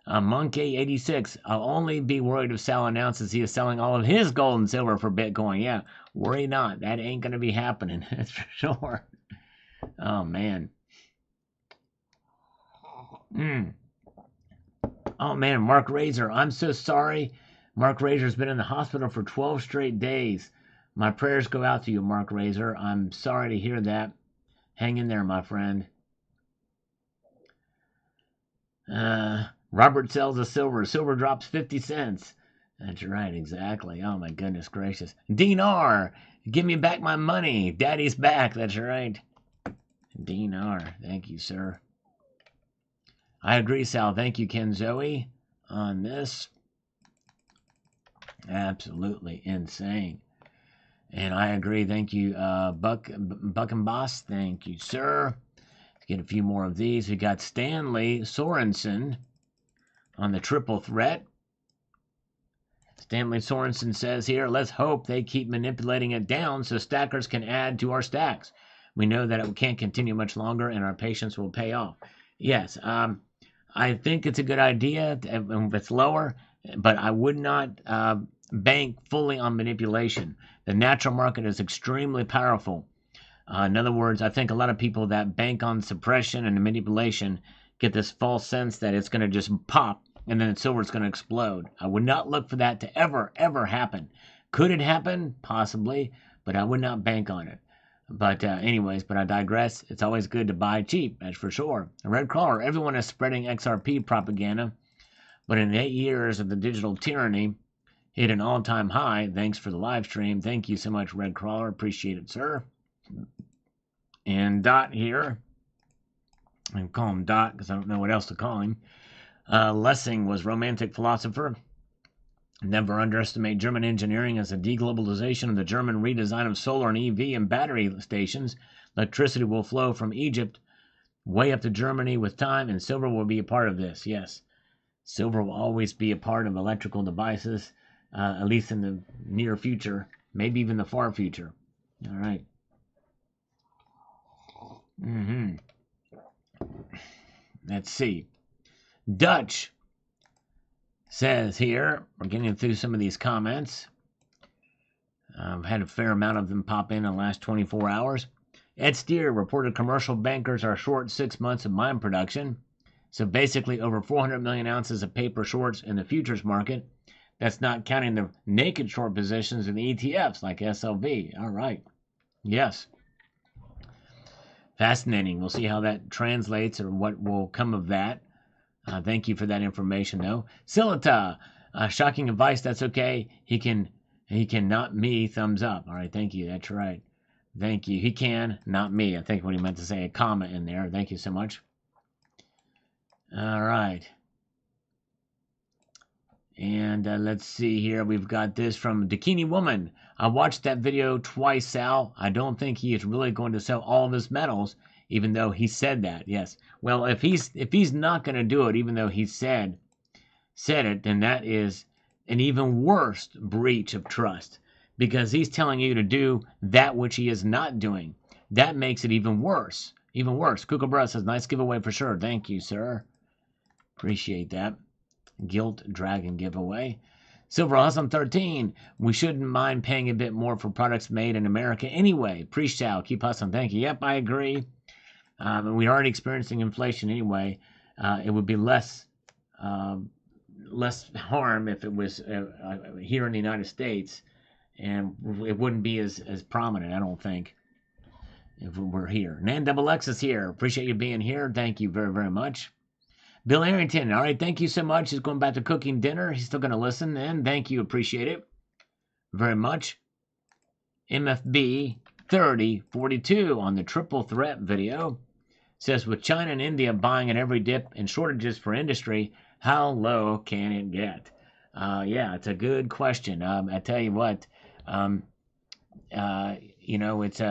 A: Monkey86, I'll only be worried if Sal announces he is selling all of his gold and silver for Bitcoin. Yeah, worry not. That ain't going to be happening, that's for sure. Oh, man. Oh, man, Mark Razor, I'm so sorry. Mark Razor's been in the hospital for 12 straight days. My prayers go out to you, Mark Razor. I'm sorry to hear that. Hang in there, my friend. Robert sells a silver. Silver drops 50 cents. That's right, exactly. Oh, my goodness gracious. Dinar, give me back my money. Daddy's back. That's right. Dinar, thank you, sir. I agree, Sal. Thank you, Ken Zoe, on this. Absolutely insane. And I agree. Thank you, Buck and Boss. Thank you, sir. Let's get a few more of these. We got Stanley Sorensen on the triple threat. Stanley Sorensen says here, let's hope they keep manipulating it down so stackers can add to our stacks. We know that it can't continue much longer and our patience will pay off. Yes, I think it's a good idea if it's lower, but I would not bank fully on manipulation. The natural market is extremely powerful. In other words, I think a lot of people that bank on suppression and manipulation get this false sense that it's going to just pop and then silver is going to explode. I would not look for that to ever happen. Could it happen? Possibly, but I would not bank on it. But anyways, but I digress. It's always good to buy cheap, that's for sure. Red Crawler, everyone is spreading XRP propaganda, but in 8 years of the digital tyranny, hit an all-time high. Thanks for the live stream. Thank you so much, Red Crawler. Appreciate it, sir. And Dot here. I call him Dot because I don't know what else to call him. Lessing was romantic philosopher. Never underestimate German engineering as a deglobalization of the German redesign of solar and EV and battery stations. Electricity will flow from Egypt way up to Germany with time, and silver will be a part of this. Yes, silver will always be a part of electrical devices, at least in the near future, maybe even the far future. All right. Let's see. Dutch says here, we're getting through some of these comments. I've had a fair amount of them pop in the last 24 hours. Ed Steer reported commercial bankers are short 6 months of mine production. So basically over 400 million ounces of paper shorts in the futures market. That's not counting the naked short positions in the ETFs like SLV. All right. Yes. Fascinating. We'll see how that translates or what will come of that. Thank you for that information, though. Silita, shocking advice. That's okay. He can, not me. Thumbs up. All right. Thank you. That's right. Thank you. He can, not me. I think what he meant to say, a comma in there. Thank you so much. All right. And let's see here. We've got this from Dakini Woman. I watched that video twice, Sal. I don't think he is really going to sell all of his metals, even though he said that. Yes. Well, if he's not going to do it, even though he said it, then that is an even worse breach of trust, because he's telling you to do that which he is not doing. That makes it even worse. Even worse. Kookaburra says, nice giveaway for sure. Thank you, sir. Appreciate that. Guilt Dragon giveaway. Silver Awesome 13. We shouldn't mind paying a bit more for products made in America anyway. Pre-show. Keep hustling. Thank you. Yep, I agree. We're already experiencing inflation anyway. It would be less harm if it was here in the United States, and it wouldn't be as prominent, I don't think, if we're here. Nan Double X is here. Appreciate you being here. Thank you very, very much. Bill Arrington, all right, thank you so much. He's going back to cooking dinner. He's still going to listen, and thank you. Appreciate it very much. MFB 3042 on the triple threat video says, with China and India buying at every dip and shortages for industry, how low can it get? Yeah, it's a good question. I tell you what, it's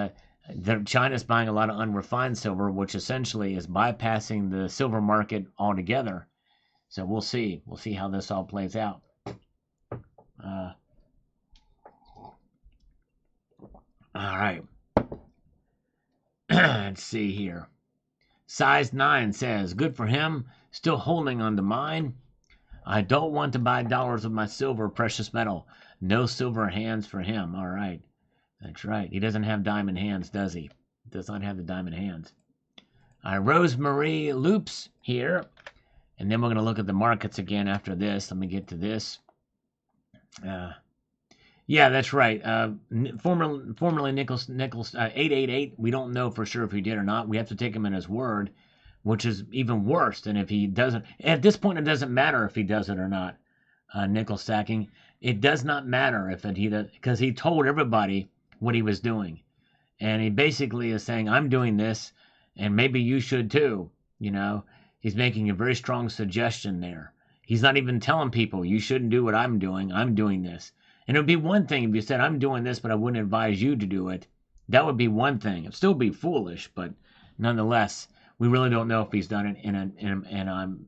A: China's buying a lot of unrefined silver, which essentially is bypassing the silver market altogether. So we'll see. We'll see how this all plays out. All right. Let's see here. Size 9 says, good for him. Still holding on to mine. I don't want to buy dollars of my silver, precious metal. No silver hands for him. All right. That's right. He doesn't have diamond hands, does he? Does not have the diamond hands. Rosemarie Loops here. And then we're going to look at the markets again after this. Let me get to this. Yeah, that's right. Formerly Nichols 888. We don't know for sure if he did or not. We have to take him in his word, which is even worse than if he doesn't. At this point, it doesn't matter if he does it or not. Nickel stacking. It does not matter if he does, because he told everybody what he was doing. And he basically is saying, I'm doing this, and maybe you should too. He's making a very strong suggestion there. He's not even telling people, you shouldn't do what I'm doing this. And it would be one thing if you said, I'm doing this, but I wouldn't advise you to do it. That would be one thing. It'd still be foolish, but nonetheless, we really don't know if he's done it. And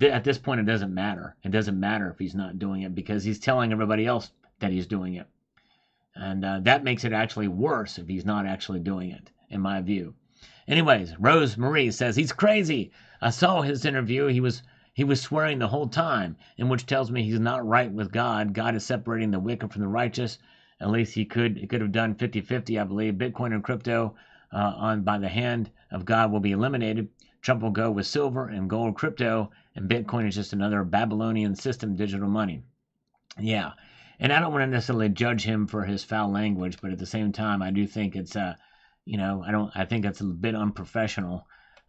A: at this point, it doesn't matter. It doesn't matter if he's not doing it because he's telling everybody else that he's doing it. And that makes it actually worse if he's not actually doing it, in my view. Anyways, Rose Marie says, he's crazy. I saw his interview. He was swearing the whole time, in which tells me he's not right with God. God is separating the wicked from the righteous. At least he could have done 50-50, I believe. Bitcoin and crypto by the hand of God will be eliminated. Trump will go with silver and gold crypto, and Bitcoin is just another Babylonian system digital money. Yeah. And I don't want to necessarily judge him for his foul language, but at the same time, I do think it's, I think it's a bit unprofessional,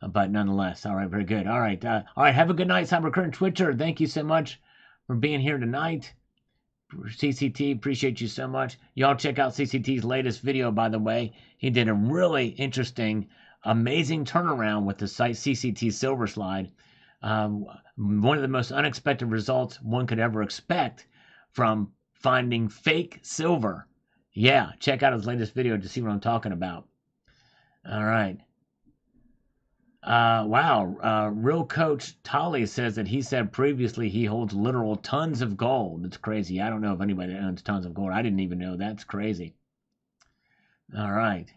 A: but nonetheless. All right, very good. All right, have a good night, Cybercurrent Twitcher. Thank you so much for being here tonight. CCT, appreciate you so much. Y'all check out CCT's latest video, by the way. He did a really interesting, amazing turnaround with the site CCT Silver Slide. One of the most unexpected results one could ever expect from finding fake silver. Yeah, check out his latest video to see what I'm talking about. All right. Wow. Real Coach Tolly says that he said previously he holds literal tons of gold. It's crazy. I don't know if anybody owns tons of gold. I didn't even know. That's crazy. All right.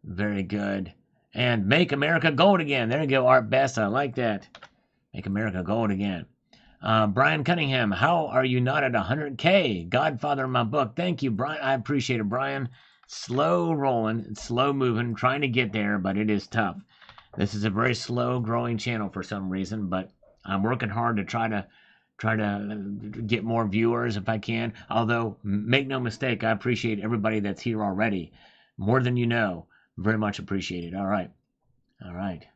A: Very good. And make America gold again. There you go, Art Best. I like that. Make America gold again. Brian Cunningham, how are you not at 100K? Godfather of my book. Thank you, Brian. I appreciate it, Brian. Slow rolling, slow moving, trying to get there, but it is tough. This is a very slow growing channel for some reason, but I'm working hard to try to get more viewers if I can. Although, make no mistake, I appreciate everybody that's here already. More than you know. Very much appreciated. All right. All right.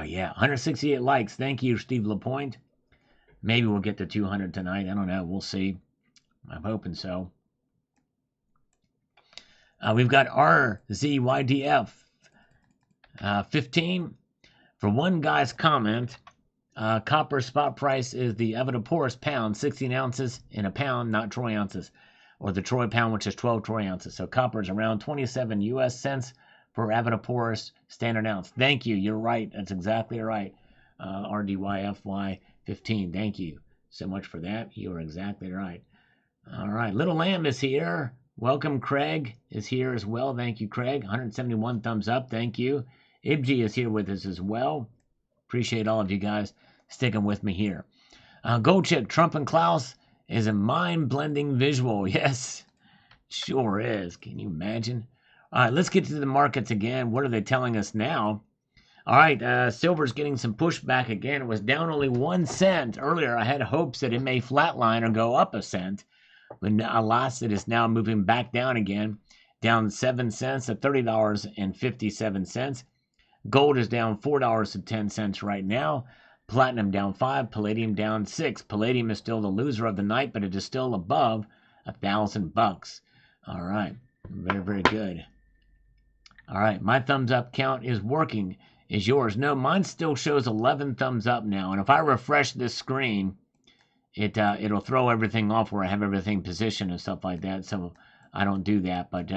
A: Yeah, 168 likes. Thank you, Steve Lapointe. Maybe we'll get to 200 tonight. I don't know. We'll see. I'm hoping so. We've got RZYDF 15. For one guy's comment, copper spot price is the Avodaporus pound, 16 ounces in a pound, not troy ounces, or the troy pound, which is 12 troy ounces. So copper is around 27 US cents for Avodaporus standard ounce. Thank you. You're right. That's exactly right. RDYFY 15. Thank you so much for that. You are exactly right. All right. Little Lamb is here. Welcome. Craig is here as well. Thank you, Craig. 171 thumbs up. Thank you. Ibji is here with us as well. Appreciate all of you guys sticking with me here. Goldchick, Trump and Klaus is a mind-blending visual. Yes, sure is. Can you imagine? All right, let's get to the markets again. What are they telling us now? All right, silver's getting some pushback again. It was down only 1 cent. Earlier, I had hopes that it may flatline or go up a cent. But alas, it is now moving back down again. Down 7 cents to $30.57. Gold is down $4.10 right now. Platinum down 5. Palladium down 6. Palladium is still the loser of the night, but it is still above $1,000. All right, very, very good. All right, my thumbs up count is working. Is yours? No, mine still shows 11 thumbs up now. And if I refresh this screen, it'll throw everything off where I have everything positioned and stuff like that. So I don't do that. But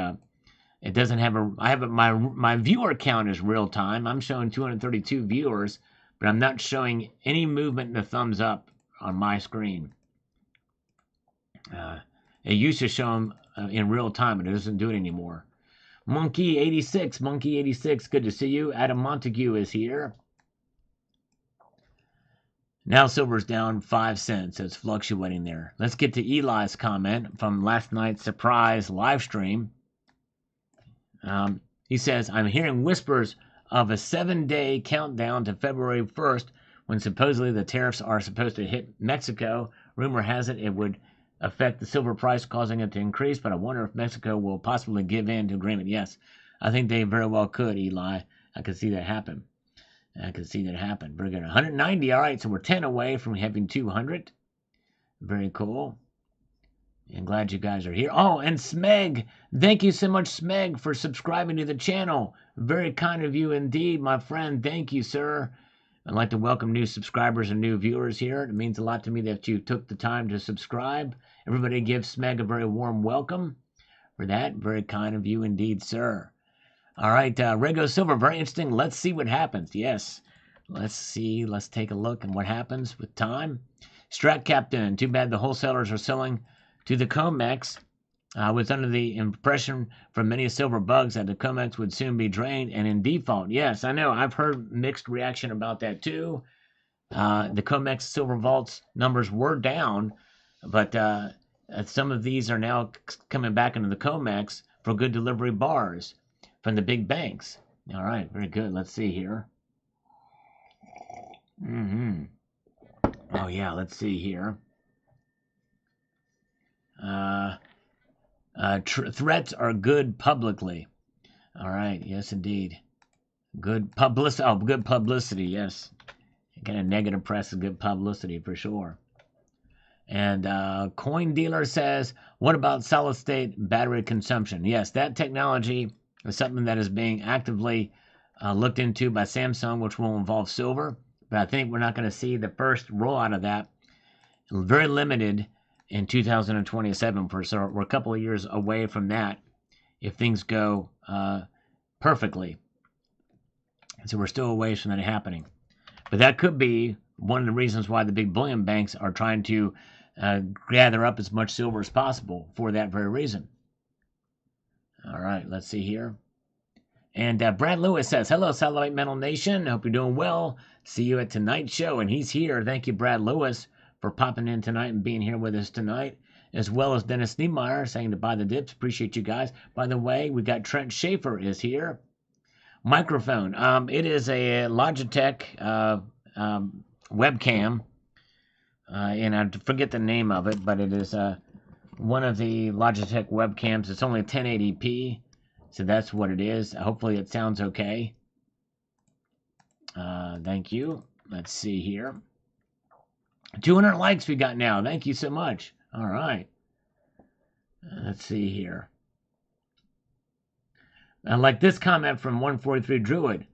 A: it doesn't have my viewer count is real time. I'm showing 232 viewers, but I'm not showing any movement in the thumbs up on my screen. It used to show them in real time, but it doesn't do it anymore. Monkey86, good to see you. Adam Montague is here. Now silver's down 5 cents. It's fluctuating there. Let's get to Eli's comment from last night's surprise live stream. He says, I'm hearing whispers of a 7-day countdown to February 1st when supposedly the tariffs are supposed to hit Mexico. Rumor has it would affect the silver price, causing it to increase, but I wonder if Mexico will possibly give in to agreement. Yes, I think they very well could, Eli. I could see that happen. Very good. 190. All right, so we're 10 away from having 200. Very cool. And glad you guys are here. Oh, and Smeg, thank you so much, Smeg, for subscribing to the channel. Very kind of you indeed, my friend. Thank you, sir. I'd like to welcome new subscribers and new viewers here. It means a lot to me that you took the time to subscribe. Everybody give Smeg a very warm welcome for that. Very kind of you indeed, sir. All right, Rego Silver, very interesting. Let's see what happens. Yes, let's see. Let's take a look at what happens with time. Strat Captain, too bad the wholesalers are selling to the COMEX. I was under the impression from many silver bugs that the COMEX would soon be drained and in default. Yes, I know. I've heard mixed reaction about that too. The COMEX silver vaults numbers were down, but some of these are now coming back into the COMEX for good delivery bars from the big banks. All right, very good. Let's see here. Oh, yeah, let's see here. Threats are good publicly. All right, yes, indeed. Good publicity. Oh, good publicity, yes. Kind of negative press is good publicity for sure. And Coin Dealer says, what about solid state battery consumption? Yes, that technology is something that is being actively looked into by Samsung, which will involve silver. But I think we're not going to see the first rollout of that. Very limited in 2027, so we're a couple of years away from that if things go perfectly. So we're still a ways from that happening. But that could be one of the reasons why the big bullion banks are trying to gather up as much silver as possible for that very reason. All right, let's see here. And Brad Lewis says, hello, Satellite Metal Nation. Hope you're doing well. See you at tonight's show. And he's here. Thank you, Brad Lewis, for popping in tonight and being here with us tonight, as well as Dennis Niemeyer saying to buy the dips. Appreciate you guys. By the way, we got Trent Schaefer is here. Microphone. It is a Logitech webcam, and I forget the name of it, but it is one of the Logitech webcams. It's only 1080p, so that's what it is. Hopefully it sounds okay. Thank you. Let's see here. 200 likes we got now. Thank you so much. All right. Let's see here. I like this comment from 143 Druid.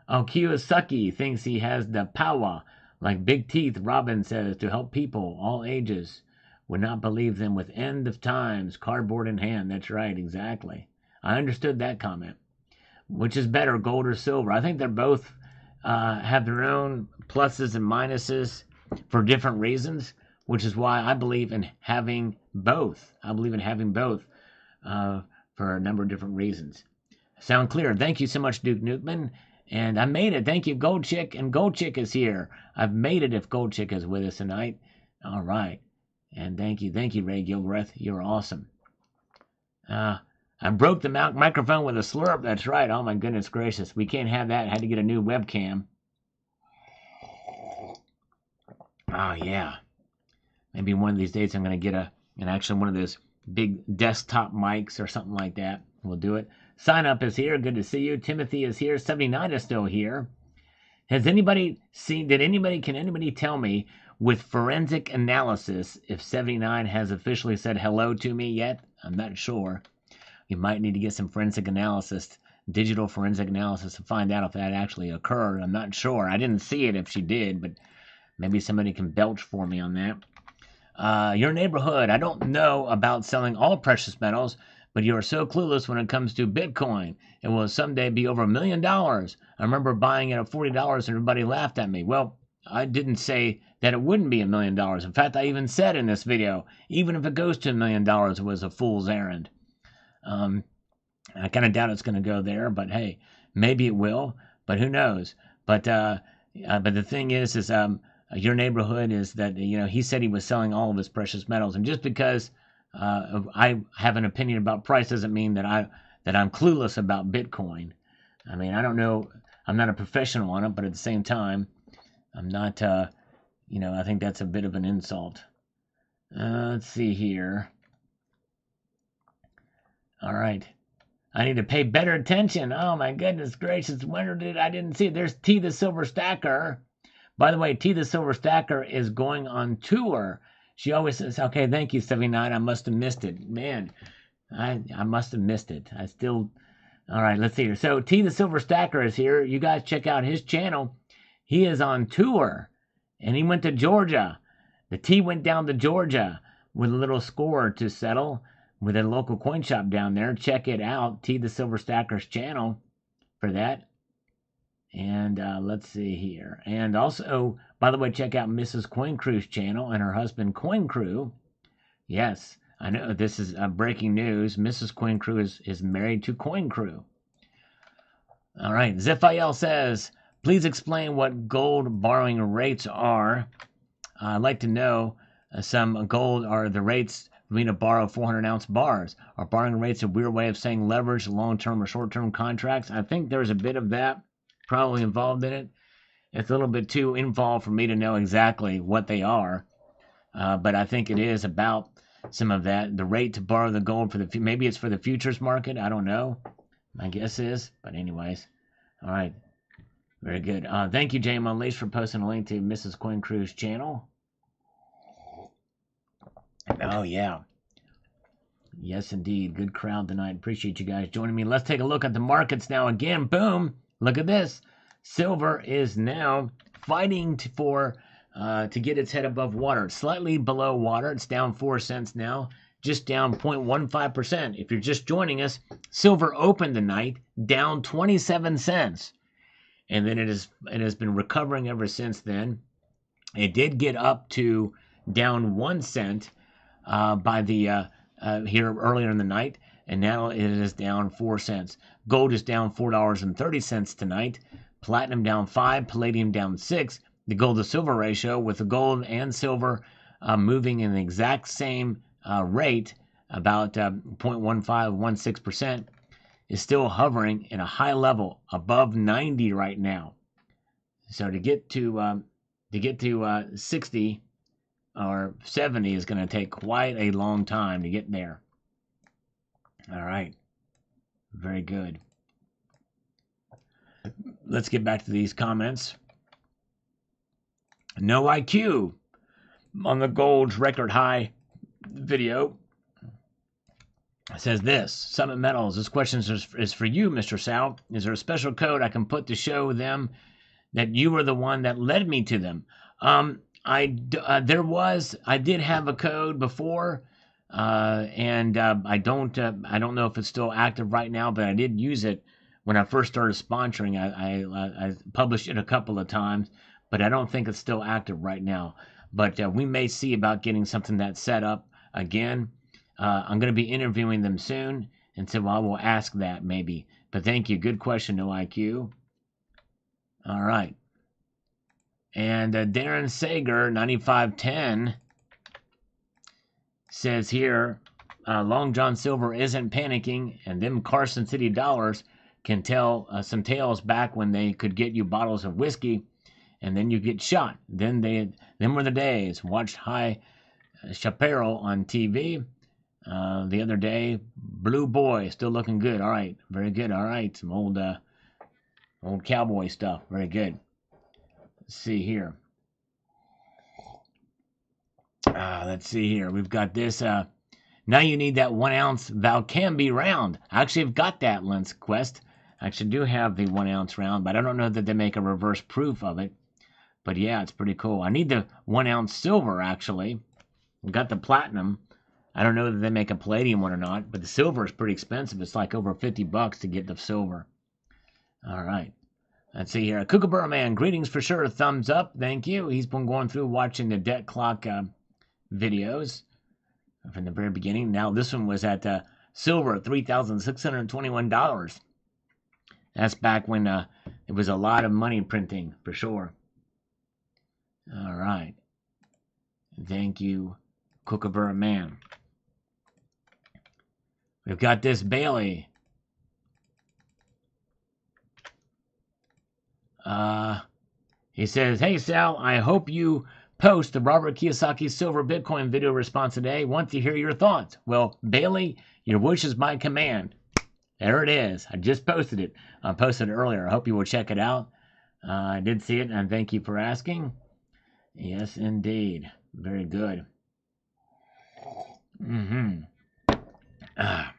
A: Oh, Kiyosaki thinks he has the power, like Big Teeth Robin says, to help people, all ages. Would not believe them with end of times, cardboard in hand. That's right, exactly. I understood that comment. Which is better, gold or silver? I think they're both have their own pluses and minuses for different reasons, which is why I believe in having both. I believe in having both for a number of different reasons. Sound clear? Thank you so much, Duke Nukeman. And I made it. Thank you, Gold Chick. And Gold Chick is here. I've made it if Gold Chick is with us tonight. All right. And thank you, Ray Gilbreth. You're awesome. I broke the microphone with a slurp. That's right. Oh, my goodness gracious. We can't have that. I had to get a new webcam. Oh, yeah. Maybe one of these days I'm going to get actually one of those big desktop mics or something like that. We'll do it. Sign up is here. Good to see you. Timothy is here. 79 is still here. Can anybody tell me with forensic analysis if 79 has officially said hello to me yet? I'm not sure. You might need to get some forensic analysis, digital forensic analysis, to find out if that actually occurred. I'm not sure. I didn't see it if she did, but maybe somebody can belch for me on that. Your neighborhood. I don't know about selling all precious metals, but you are so clueless when it comes to Bitcoin. It will someday be over $1 million. I remember buying it at $40 and everybody laughed at me. Well, I didn't say that it wouldn't be $1 million. In fact, I even said in this video, even if it goes to $1 million, it was a fool's errand. I kind of doubt it's going to go there, but hey, maybe it will, but who knows? But the thing is your neighborhood is that, he said he was selling all of his precious metals, and just because I have an opinion about price doesn't mean that I'm clueless about Bitcoin. I mean, I don't know. I'm not a professional on it, but at the same time, I'm not. I think that's a bit of an insult. Let's see here. All right. I need to pay better attention. Oh my goodness gracious! I didn't see it? There's T the Silver Stacker. By the way, T the Silver Stacker is going on tour. She always says, okay, thank you, 79. I must have missed it. Man, I must have missed it. I still. All right, let's see here. So, T the Silver Stacker is here. You guys check out his channel. He is on tour, and he went to Georgia. The T went down to Georgia with a little score to settle with a local coin shop down there. Check it out, T the Silver Stacker's channel for that. And let's see here. And also, by the way, check out Mrs. Coin Crew's channel and her husband Coin Crew. Yes, I know this is breaking news. Mrs. Coin Crew is married to Coin Crew. All right, Ziphiel says, please explain what gold borrowing rates are. I'd like to know some gold are the rates for me to borrow 400-ounce bars. Are borrowing rates a weird way of saying leverage, long-term or short-term contracts? I think there's a bit of that probably involved in it. It's a little bit too involved for me to know exactly what they are, but I think it is about some of that. The rate to borrow the gold for the maybe it's for the futures market. I don't know. My guess is, but anyways, all right, very good. Thank you, James Unleashed, for posting a link to Mrs. Coin Crew's channel. Oh yeah, yes indeed, good crowd tonight. Appreciate you guys joining me. Let's take a look at the markets now. Again, boom. Look at this. Silver is now fighting to get its head above water. It's slightly below water. It's down 4 cents now, just down 0.15%. If you're just joining us, silver opened the night down 27 cents. And then it has been recovering ever since then. It did get up to down 1 cent by the here earlier in the night, and now it is down 4 cents. Gold is down $4.30 tonight. Platinum down 5, palladium down 6. The gold to silver ratio, with the gold and silver moving in the exact same rate, about 0.1516%, is still hovering in a high level above 90 right now. So to get to 60 or 70 is going to take quite a long time to get there. All right. Very good. Let's get back to these comments. No IQ on the gold's record high video says this. Summit Metals, this question is for you, Mr. Sal. Is there a special code I can put to show them that you were the one that led me to them? I did have a code before, and I don't know if it's still active right now, but I did use it when I first started sponsoring. I published it a couple of times, but I don't think it's still active right now. But we may see about getting something that's set up again. I'm going to be interviewing them soon, and so I will ask that maybe. But thank you. Good question, No IQ. All right. And Darren Sager, 9510, says here, Long John Silver isn't panicking, and them Carson City dollars can tell some tales back when they could get you bottles of whiskey, and then you get shot. Them were the days. Watched High Chaparral on TV the other day. Blue Boy, still looking good. All right, very good. All right, some old cowboy stuff. Very good. Let's see here. Let's see here. We've got this. Now you need that 1 ounce Valcambi round. I actually have got that, Lens Quest. I actually do have the 1 ounce round, but I don't know that they make a reverse proof of it. But yeah, it's pretty cool. I need the 1 ounce silver, actually. I've got the platinum. I don't know that they make a palladium one or not, but the silver is pretty expensive. It's like over $50 to get the silver. All right. Let's see here. Kookaburra Man, greetings for sure. Thumbs up. Thank you. He's been going through watching the debt clock videos from the very beginning. Now this one was at silver, $3,621. That's back when it was a lot of money printing, for sure. All right. Thank you, Kookaburra Man. We've got this Bailey. He says, hey, Sal, I hope you post the Robert Kiyosaki Silver Bitcoin video response today. Want to hear your thoughts. Well, Bailey, your wish is my command. There it is. I just posted it. I posted it earlier. I hope you will check it out. I did see it, and thank you for asking. Yes, indeed. Very good. Mm-hmm. Ah.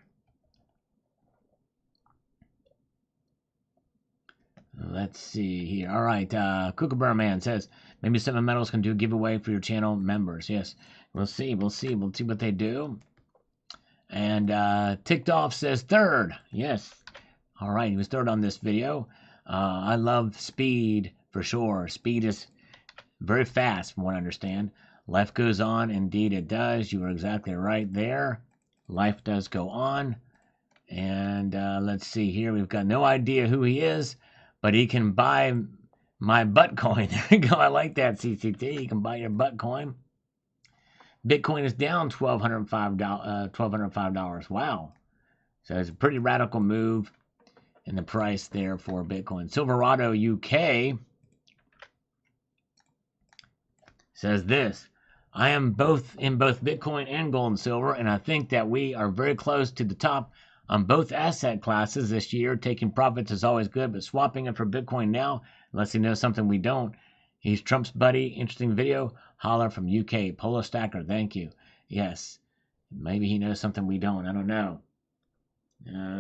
A: Let's see here. All right. Kookaburra Man says maybe Seven Metals can do a giveaway for your channel members. Yes. We'll see. We'll see. We'll see what they do. And Ticked Off says third. Yes. All right. He was third on this video. I love speed for sure. Speed is very fast from what I understand. Life goes on. Indeed it does. You are exactly right there. Life does go on. And let's see here. We've got no idea who he is, but he can buy my butt coin. There you go. I like that, CCT. You can buy your butt coin. Bitcoin is down $1,205. Wow. So it's a pretty radical move in the price there for Bitcoin. Silverado UK says this. I am both in both Bitcoin and gold and silver, and I think that we are very close to the top on both asset classes this year. Taking profits is always good, but swapping it for Bitcoin now, unless he knows something we don't. He's Trump's buddy. Interesting video. Holler from UK. Polo Stacker, thank you. Yes. Maybe he knows something we don't. I don't know.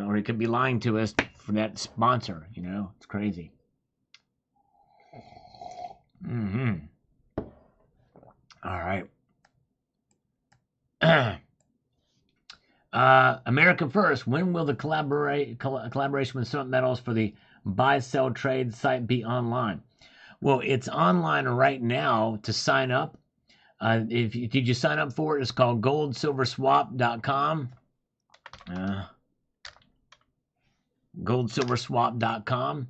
A: Or he could be lying to us for that sponsor. You know, it's crazy. Mm-hmm. All right. America First. When will the collaboration with Summit Metals for the buy-sell trade site be online? Well, it's online right now to sign up. Did you sign up for it? It's called goldsilverswap.com. Goldsilverswap.com.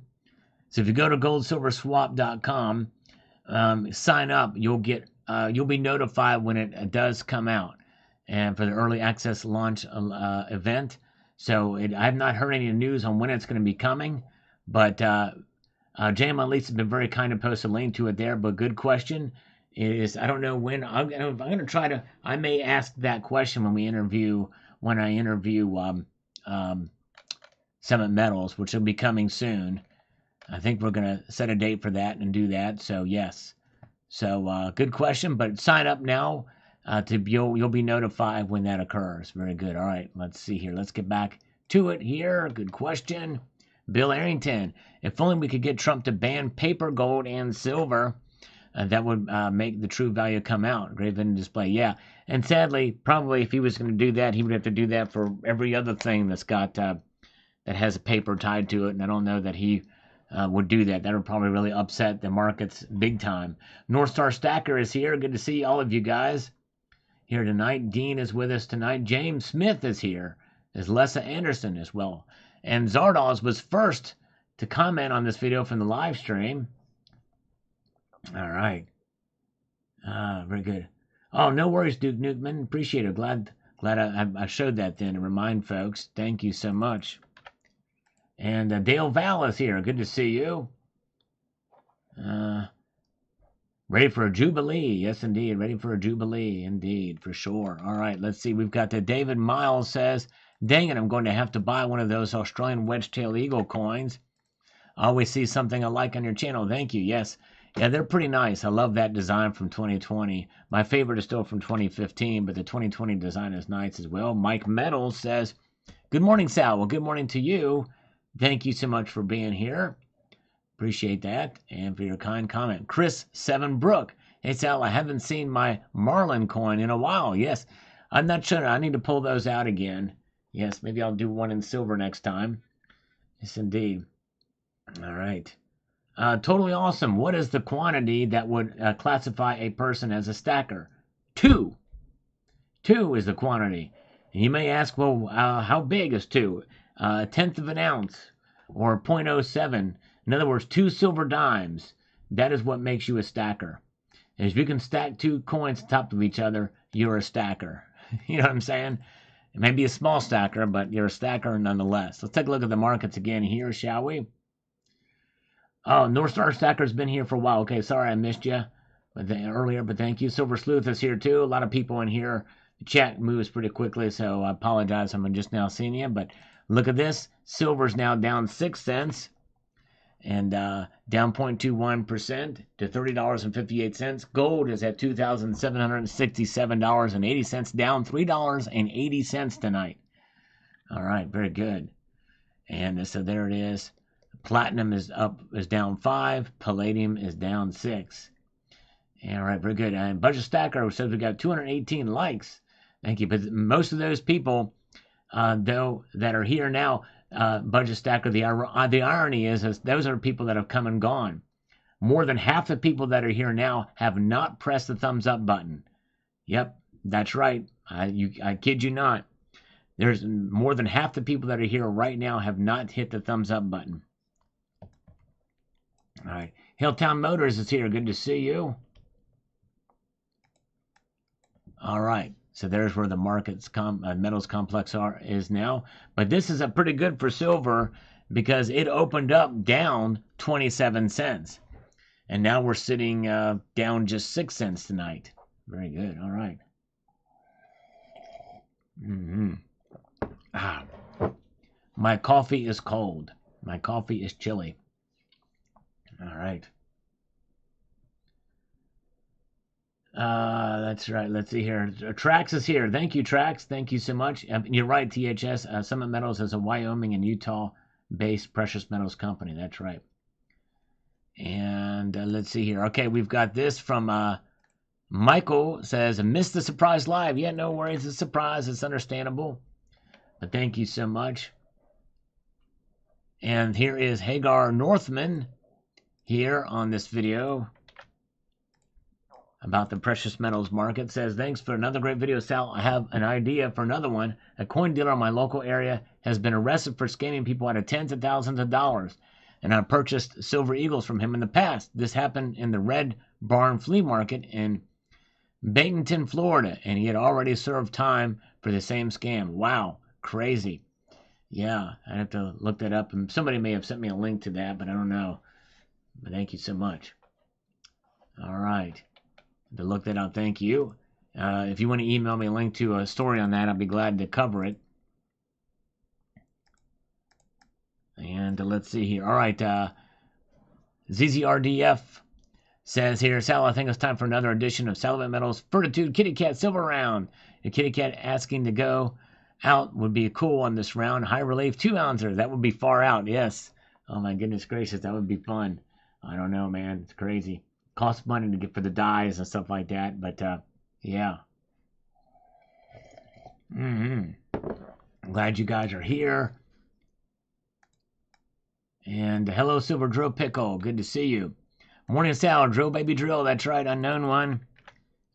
A: So if you go to goldsilverswap.com, sign up. You'll be notified when it does come out, and for the early access launch event. So I have not heard any news on when it's going to be coming, but JM Elise has been very kind to post a link to it there. But good question is, I don't know when. I'm going to try to. I may ask that question when I interview Summit Metals, which will be coming soon. I think we're going to set a date for that and do that. So yes. So good question, but sign up now. You'll be notified when that occurs. Very good. All right, let's see here. Let's get back to it here. Good question. Bill Arrington. If only we could get Trump to ban paper gold and silver, that would make the true value come out. Great vendor display. Yeah, and sadly, probably if he was going to do that, he would have to do that for every other thing that's got that has a paper tied to it. And I don't know that he would do that. That would probably really upset the markets big time. North Star Stacker is here. Good to see all of you guys here tonight. Dean is with us tonight. James Smith is here. There's Lessa Anderson as well. And Zardoz was first to comment on this video from the live stream. All right. Very good. Oh, no worries, Duke Nukeman. Appreciate it. Glad I showed that then to remind folks. Thank you so much. And Dale Val is here. Good to see you. Ready for a jubilee. Yes, indeed. Ready for a jubilee. Indeed, for sure. All right, let's see. We've got David Miles says, dang it, I'm going to have to buy one of those Australian wedge-tail eagle coins. I always see something I like on your channel. Thank you. Yes. Yeah, they're pretty nice. I love that design from 2020. My favorite is still from 2015, but the 2020 design is nice as well. Mike Metals says, good morning, Sal. Well, good morning to you. Thank you so much for being here. Appreciate that. And for your kind comment. Chris Sevenbrook. Hey, Sal, I haven't seen my Marlin coin in a while. Yes, I'm not sure. I need to pull those out again. Yes, maybe I'll do one in silver next time. Yes, indeed. All right. Totally awesome. What is the quantity that would classify a person as a stacker? 2. 2 is the quantity. And you may ask, well, how big is 2? A tenth of an ounce or 0.07. In other words, 2 silver dimes. That is what makes you a stacker. And if you can stack 2 coins on top of each other, you're a stacker. You know what I'm saying? It may be a small stacker, but you're a stacker nonetheless. Let's take a look at the markets again here, shall we? Oh, North Star Stacker's been here for a while. Okay, sorry I missed you earlier, but thank you. Silver Sleuth is here too. A lot of people in here. The chat moves pretty quickly, so I apologize. I'm just now seeing you, but look at this. Silver's now down 6 cents. and down 0.21% to $30.58. Gold is at $2,767.80, down $3.80 tonight. All right, very good. And so there it is. Platinum is down 5. Palladium is down 6. All right, very good. And Budget Stacker says we got 218 likes. Thank you. But most of those people, though, that are here now, Budget Stacker, the irony is those are people that have come and gone. More than half the people that are here now have not pressed the thumbs up button. Yep, that's right. I kid you not. There's more than half the people that are here right now have not hit the thumbs up button. All right. Hilltown Motors is here. Good to see you. All right. So there's where the metals complex is now. But this is a pretty good for silver because it opened up down 27 cents. And now we're sitting down just 6 cents tonight. Very good. All right. My coffee is cold. My coffee is chilly. All right. That's right. Let's see here. Trax is here. Thank you, Trax. Thank you so much. You're right, THS. Summit Metals is a Wyoming and Utah-based precious metals company. That's right. And let's see here. Okay, we've got this from Michael. Says, missed the surprise live. Yeah, no worries. It's a surprise. It's understandable. But thank you so much. And here is Hagar Northman here on this video about the precious metals market. Says, thanks for another great video, Sal. I have an idea for another one. A coin dealer in my local area has been arrested for scamming people out of tens of thousands of dollars. And I purchased silver eagles from him in the past. This happened in the Red Barn Flea Market in Batonton, Florida. And he had already served time for the same scam. Wow, crazy. Yeah, I have to look that up. And somebody may have sent me a link to that, but I don't know. But thank you so much. All right. To look that up, thank you. If you want to email me a link to a story on that, I'll be glad to cover it. And let's see here. All right. ZZRDF says here, Sal, I think it's time for another edition of Salivate Metals Fortitude Kitty Cat Silver Round. The Kitty Cat asking to go out would be cool on this round. High relief 2 ouncer. That would be far out. Yes. Oh my goodness gracious. That would be fun. I don't know, man. It's crazy. Costs money to get for the dyes and stuff like that. But yeah. I'm glad you guys are here. And hello, Silver Drill Pickle. Good to see you. Morning, Sal. Drill, baby, drill. That's right, unknown one.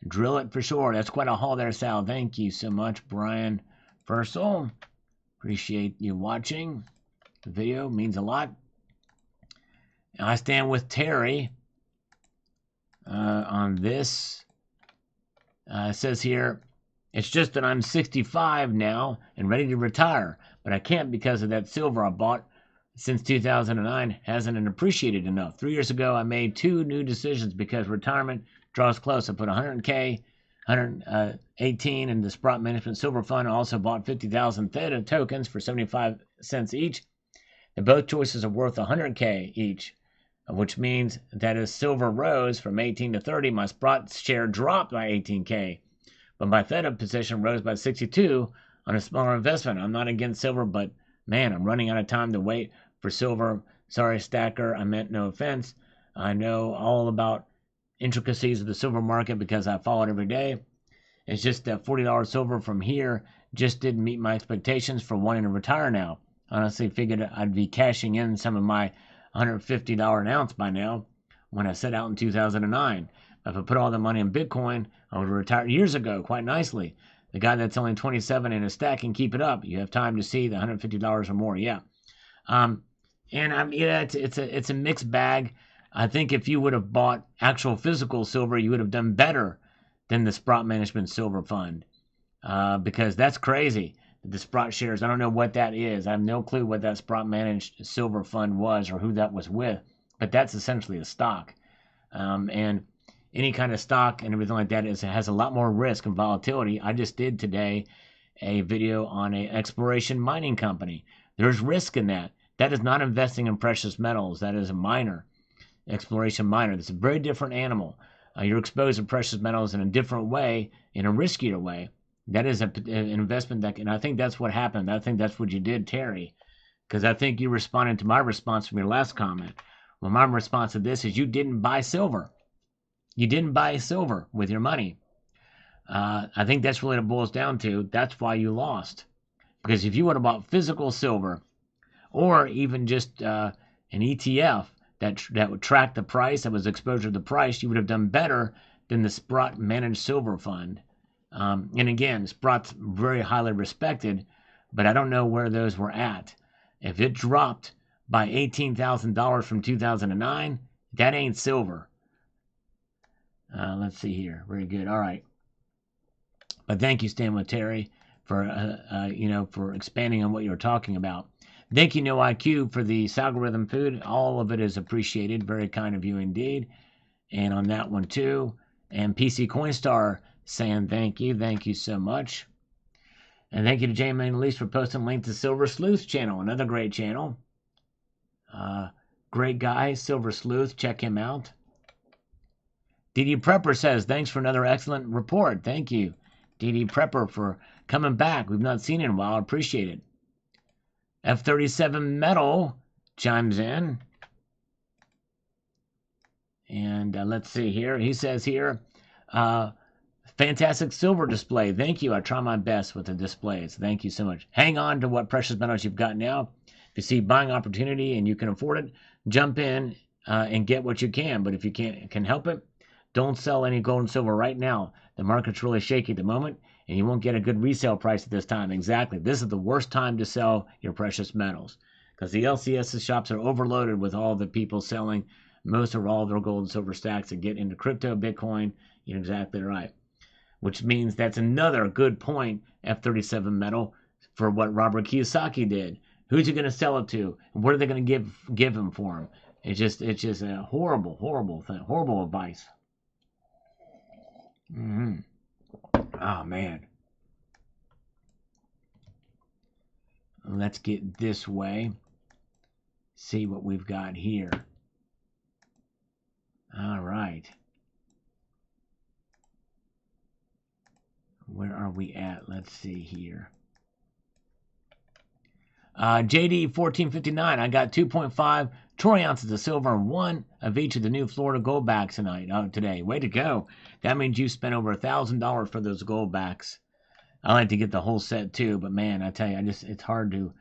A: Drill it for sure. That's quite a haul there, Sal. Thank you so much, Brian Fursel. Appreciate you watching. The video means a lot. I stand with Terry on this. It says here, it's just that I'm 65 now and ready to retire, but I can't because of that silver I bought since 2009 hasn't appreciated enough. 3 years ago, I made 2 new decisions because retirement draws close. I put 100K, 118 in the Sprott Management Silver Fund. I also bought 50,000 Theta tokens for 75 cents each. And both choices are worth 100K each, which means that as silver rose from 18 to 30, my Sprott share dropped by 18K. But my Theta position rose by 62 on a smaller investment. I'm not against silver, but man, I'm running out of time to wait for silver. Sorry, Stacker, I meant no offense. I know all about intricacies of the silver market because I follow it every day. It's just that $40 silver from here just didn't meet my expectations for wanting to retire now. Honestly, figured I'd be cashing in some of my $150 an ounce by now when I set out in 2009. If I put all the money in Bitcoin, I would have retired years ago quite nicely. The guy that's only 27 in a stack can keep it up. You have time to see the $150 or more. Yeah. It's a mixed bag. I think if you would have bought actual physical silver, you would have done better than the Sprott Management Silver Fund. Because that's crazy. The Sprott shares, I don't know what that is. I have no clue what that Sprott Managed Silver Fund was or who that was with. But that's essentially a stock. And any kind of stock and everything like that has a lot more risk and volatility. I just did today a video on an exploration mining company. There's risk in that. That is not investing in precious metals. That is a miner, exploration miner. That's a very different animal. You're exposed to precious metals in a different way, in a riskier way. That is an investment that, and I think that's what happened. I think that's what you did, Terry, because I think you responded to my response from your last comment. Well, my response to this is you didn't buy silver. You didn't buy silver with your money. I think that's really what it boils down to. That's why you lost. Because if you would have bought physical silver, or even just an ETF that would track the price, that was exposure to the price, you would have done better than the Sprott managed silver fund. And again, Sprott's very highly respected, but I don't know where those were at. If it dropped by $18,000 from 2009, that ain't silver. Let's see here. Very good. All right. But thank you, Stan with Terry, for for expanding on what you were talking about. Thank you, No IQ, for the algorithm food. All of it is appreciated. Very kind of you indeed. And on that one too. And PC Coinstar saying thank you. Thank you so much. And thank you to Jamie and Elise for posting a link to Silver Sleuth's channel. Another great channel. Great guy, Silver Sleuth. Check him out. DD Prepper says, thanks for another excellent report. Thank you, DD Prepper, for coming back. We've not seen it in a while. I appreciate it. F37 Metal chimes in. And let's see here. He says here, fantastic silver display. Thank you. I try my best with the displays. Thank you so much. Hang on to what precious metals you've got now. If you see buying opportunity and you can afford it, jump in and get what you can. But if you can help it, don't sell any gold and silver right now. The market's really shaky at the moment, and you won't get a good resale price at this time. Exactly. This is the worst time to sell your precious metals because the LCS shops are overloaded with all the people selling most or all of their gold and silver stacks to get into crypto, Bitcoin. You're exactly right. Which means that's another good point, F37 Metal, for what Robert Kiyosaki did. Who's he going to sell it to? And what are they going to give him for him? It's just a horrible, horrible thing. Horrible advice. Oh, man. Let's get this way. See what we've got here. All right. Where are we at? Let's see here. JD 1459. I got 2.5 troy ounces of silver and 1 of each of the new Florida gold backs today. Way to go. That means you spent over $1,000 for those gold backs. I like to get the whole set too, but man, I tell you, it's hard to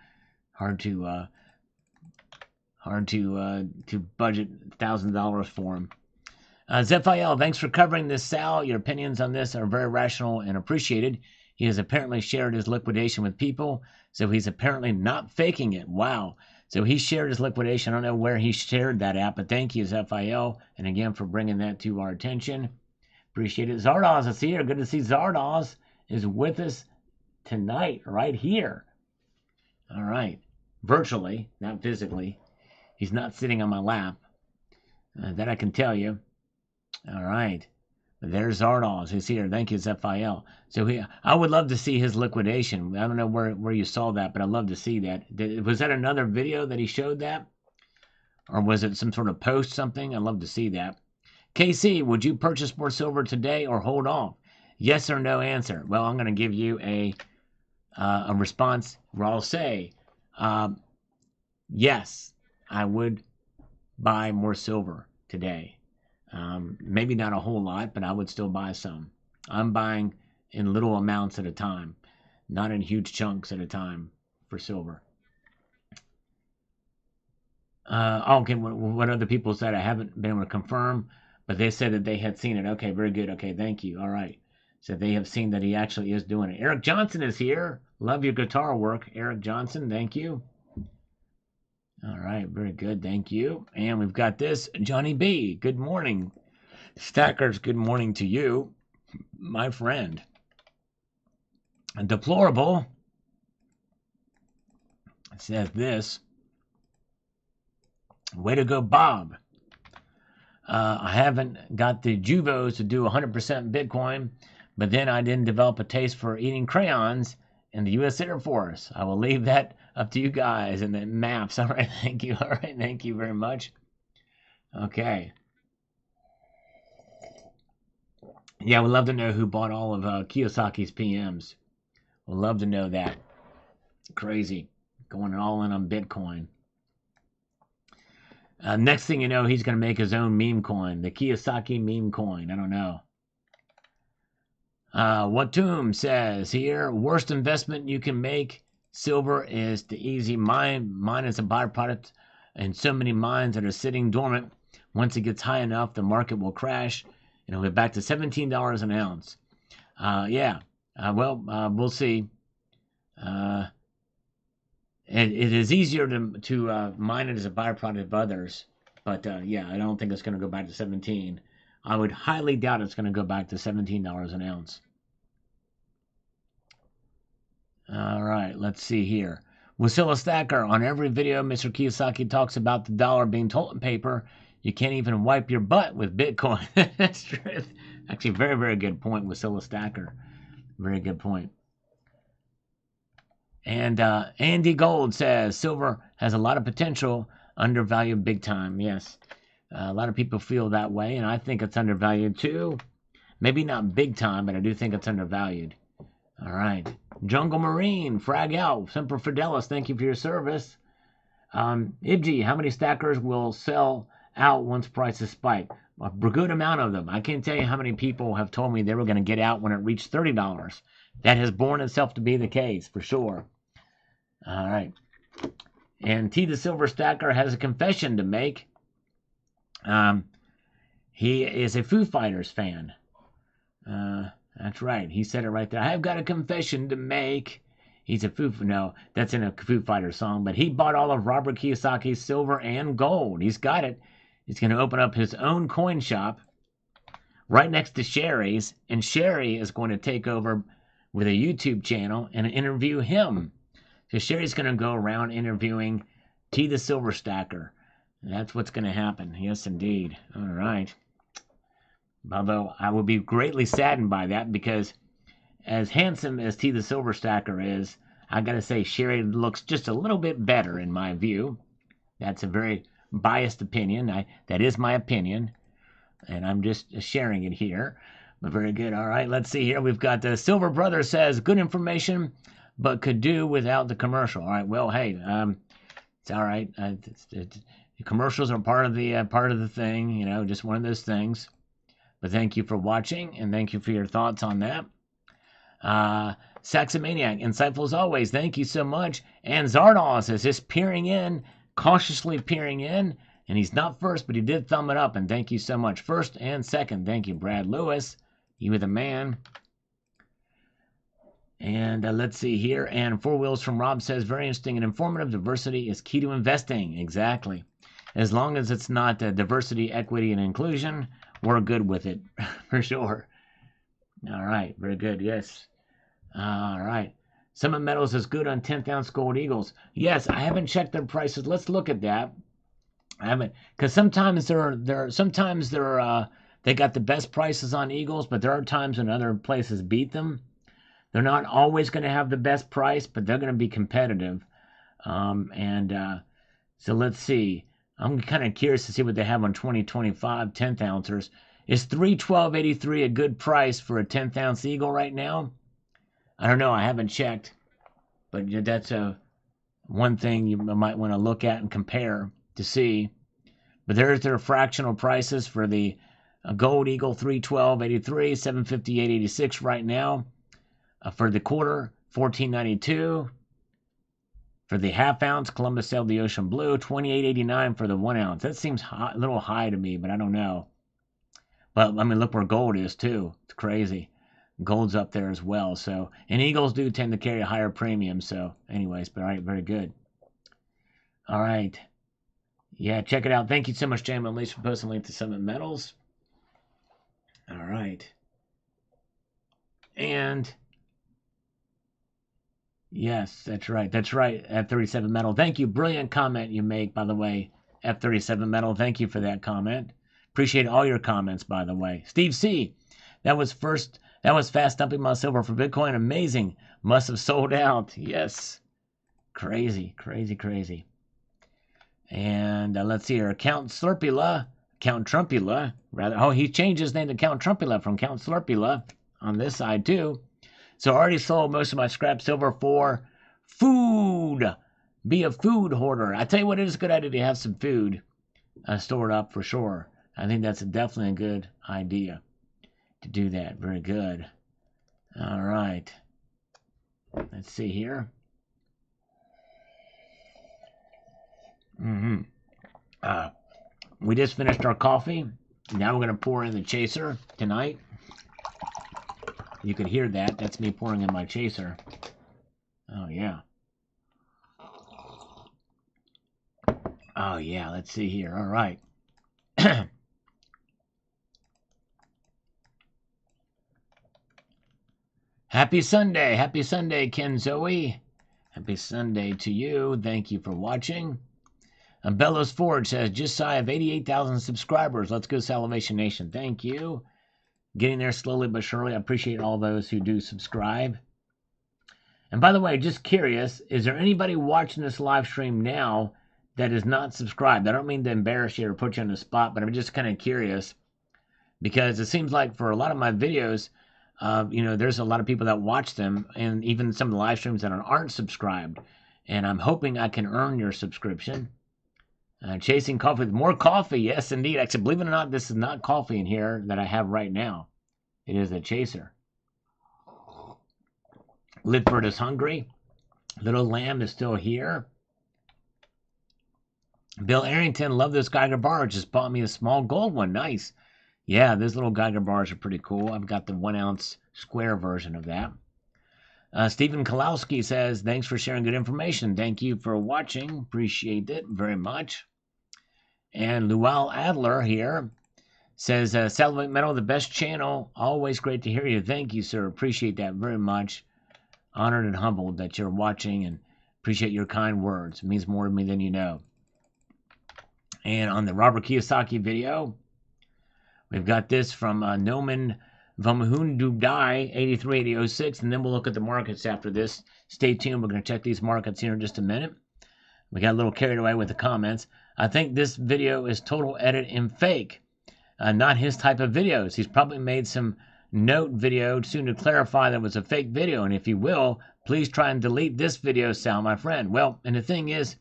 A: budget $1,000 for them. Zephiel, thanks for covering this, Sal. Your opinions on this are very rational and appreciated. He has apparently shared his liquidation with people, so he's apparently not faking it. Wow. So he shared his liquidation. I don't know where he shared that at, but thank you, Zephiel, and again for bringing that to our attention. Appreciate it. Zardoz is here. Good to see Zardoz is with us tonight, right here. All right. Virtually, not physically. He's not sitting on my lap. That I can tell you. All right. There's Zardoz. He's here. Thank you, Zephiel. So I would love to see his liquidation. I don't know where you saw that, but I'd love to see that. Was that another video that he showed that? Or was it some sort of post something? I'd love to see that. KC, would you purchase more silver today or hold off? Yes or no answer. Well, I'm going to give you a response where I'll say, yes, I would buy more silver today. Maybe not a whole lot, but I would still buy some. I'm buying in little amounts at a time, not in huge chunks at a time for silver. Okay, what other people said, I haven't been able to confirm, but they said that they had seen it. Okay, very good. Okay, thank you. All right. So they have seen that he actually is doing it. Eric Johnson is here. Love your guitar work, Eric Johnson. Thank you. All right, very good. Thank you. And we've got this, Johnny B. Good morning. Stackers, good morning to you, my friend. Deplorable says this. Way to go, Bob. I haven't got the Juvos to do 100% Bitcoin, but then I didn't develop a taste for eating crayons in the U.S. Air Force. I will leave that up to you guys and the maps. All right, thank you. All right, thank you very much. Okay. Yeah, we'd love to know who bought all of Kiyosaki's PMs. We'd love to know that. Crazy. Going all in on Bitcoin. Next thing you know, he's going to make his own meme coin. The Kiyosaki meme coin. I don't know. Watum says here, worst investment you can make. Silver is the easy mine. Mine is a byproduct, and so many mines that are sitting dormant. Once it gets high enough, the market will crash, and it'll get back to $17 an ounce. Yeah. We'll see. It is easier to mine it as a byproduct of others, but yeah, I don't think it's going to go back to 17. I would highly doubt it's going to go back to $17 an ounce. All right, let's see here. Wasilla Stacker, on every video, Mr. Kiyosaki talks about the dollar being toilet paper. You can't even wipe your butt with Bitcoin. That's true. Actually, very, very good point, Wasilla Stacker. Very good point. And Andy Gold says, silver has a lot of potential, undervalued big time. Yes, a lot of people feel that way, and I think it's undervalued too. Maybe not big time, but I do think it's undervalued. All right. Jungle Marine, frag out. Semper Fidelis, thank you for your service. Ibji, how many stackers will sell out once prices spike? A good amount of them. I can't tell you how many people have told me they were going to get out when it reached $30. That has borne itself to be the case, for sure. All right. And T the Silver Stacker has a confession to make. He is a Foo Fighters fan. That's right. He said it right there. I've got a confession to make. He's a no, that's in a Foo Fighters song, but he bought all of Robert Kiyosaki's silver and gold. He's got it. He's going to open up his own coin shop right next to Sherry's, and Sherry is going to take over with a YouTube channel and interview him. So Sherry's going to go around interviewing T the Silver Stacker. That's what's going to happen. Yes, indeed. All right. Although I would be greatly saddened by that, because as handsome as T the Silver Stacker is, I gotta say Sherry looks just a little bit better in my view. That's a very biased opinion. That is my opinion, and I'm just sharing it here. But very good. All right, let's see here. We've got the Silver Brother says, good information, but could do without the commercial. All right, well, hey, it's all right. Commercials are part of the thing, you know, just one of those things. But thank you for watching, and thank you for your thoughts on that. Saxomaniac, insightful as always. Thank you so much. And Zardos is just peering in, cautiously peering in. And he's not first, but he did thumb it up. And thank you so much. First and second, thank you, Brad Lewis. You were the man. And let's see here. And Four Wheels from Rob says, very interesting and informative. Diversity is key to investing. Exactly. As long as it's not diversity, equity, and inclusion, we're good with it, for sure. All right, very good, yes. All right. Summit Metals is good on 10th ounce gold eagles. Yes, I haven't checked their prices. Let's look at that. I haven't, because sometimes they got the best prices on eagles, but there are times when other places beat them. They're not always going to have the best price, but they're going to be competitive. So let's see. I'm kind of curious to see what they have on 2025 10th ouncers. Is $312.83 a good price for a 10th ounce eagle right now? I don't know. I haven't checked. But that's one thing you might want to look at and compare to see. But there's their fractional prices for the gold eagle, $312.83, $758.86 right now. For the quarter, $14.92. For the half ounce, Columbus Sailed the Ocean Blue, $28.89 for the 1 ounce. That seems a little high to me, but I don't know. But, I mean, look where gold is, too. It's crazy. Gold's up there as well. So, and eagles do tend to carry a higher premium. So, anyways, but all right, very good. All right. Yeah, check it out. Thank you so much, Jam and Lise, for posting a link to Summit Metals. All right. And yes, that's right. That's right. F37 Metal. Thank you. Brilliant comment you make, by the way. F37 Metal. Thank you for that comment. Appreciate all your comments, by the way. Steve C. That was first That was fast dumping my silver for Bitcoin. Amazing. Must have sold out. Yes. Crazy, crazy, crazy. And let's see here. Count Slurpula. Count Trumpula. Rather. Oh, he changed his name to Count Trumpula from Count Slurpula on this side too. So I already sold most of my scrap silver for food. Be a food hoarder. I tell you what, it is a good idea to have some food stored up for sure. I think that's definitely a good idea to do that. Very good. All right. Let's see here. We just finished our coffee. Now we're going to pour in the chaser tonight. You can hear that. That's me pouring in my chaser. Oh, yeah. Oh, yeah. Let's see here. All right. Happy Sunday. Happy Sunday, Ken Zoe. Happy Sunday to you. Thank you for watching. Bellows Forge says, just shy of 88,000 subscribers. Let's go, Salvation Nation. Thank you. Getting there slowly but surely. I appreciate all those who do subscribe. And by the way, just curious, is there anybody watching this live stream now that is not subscribed? I don't mean to embarrass you or put you on the spot, but I'm just kind of curious because it seems like for a lot of my videos, there's a lot of people that watch them, and even some of the live streams that aren't subscribed. And I'm hoping I can earn your subscription. Chasing coffee with more coffee. Yes, indeed. Actually, believe it or not, this is not coffee in here that I have right now. It is a chaser. Lidford is hungry. Little Lamb is still here. Bill Arrington, love this Geiger bar. Just bought me a small gold one. Nice. Yeah, those little Geiger bars are pretty cool. I've got the 1 ounce square version of that. Stephen Kalowski says, thanks for sharing good information. Thank you for watching. Appreciate it very much. And Lual Adler here says, Satellite Metal, the best channel. Always great to hear you. Thank you, sir. Appreciate that very much. Honored and humbled that you're watching, and appreciate your kind words. It means more to me than you know. And on the Robert Kiyosaki video, we've got this from Noman Vamahundubdai 838006, and then we'll look at the markets after this. Stay tuned. We're going to check these markets here in just a minute. We got a little carried away with the comments. I think this video is total edit and fake. Not his type of videos. He's probably made some note video soon to clarify that it was a fake video. And if you will, please try and delete this video, Sal, my friend. Well, and the thing is,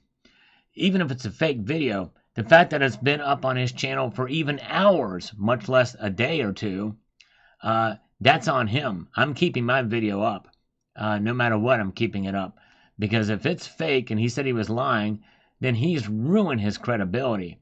A: even if it's a fake video, the fact that it's been up on his channel for even hours, much less a day or two, that's on him. I'm keeping my video up. No matter what, I'm keeping it up. Because if it's fake and he said he was lying, then he's ruined his credibility.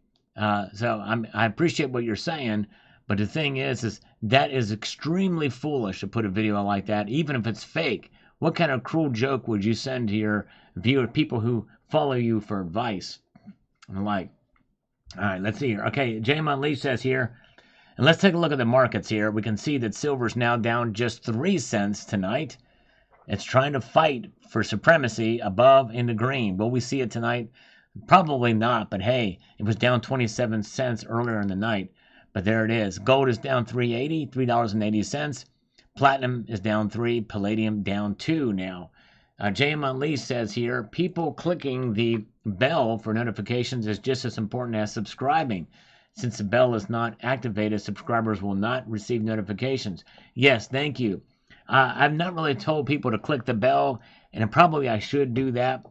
A: So I appreciate what you're saying, but the thing is that is extremely foolish to put a video like that, even if it's fake. What kind of cruel joke would you send to your viewer, people who follow you for advice and the like? All right, let's see here. Okay, Jaymon Lee says here, and let's take a look at the markets here. We can see that silver's now down just 3 cents tonight. It's trying to fight for supremacy above in the green. Will we see it tonight? Probably not, but hey, it was down 27 cents earlier in the night. But there it is. Gold is down $3.80. Platinum is down 3. Palladium down 2 now. Jaymon Lee says here, people clicking the bell for notifications is just as important as subscribing. Since the bell is not activated, subscribers will not receive notifications. Yes, thank you. I've not really told people to click the bell, and probably I should do that,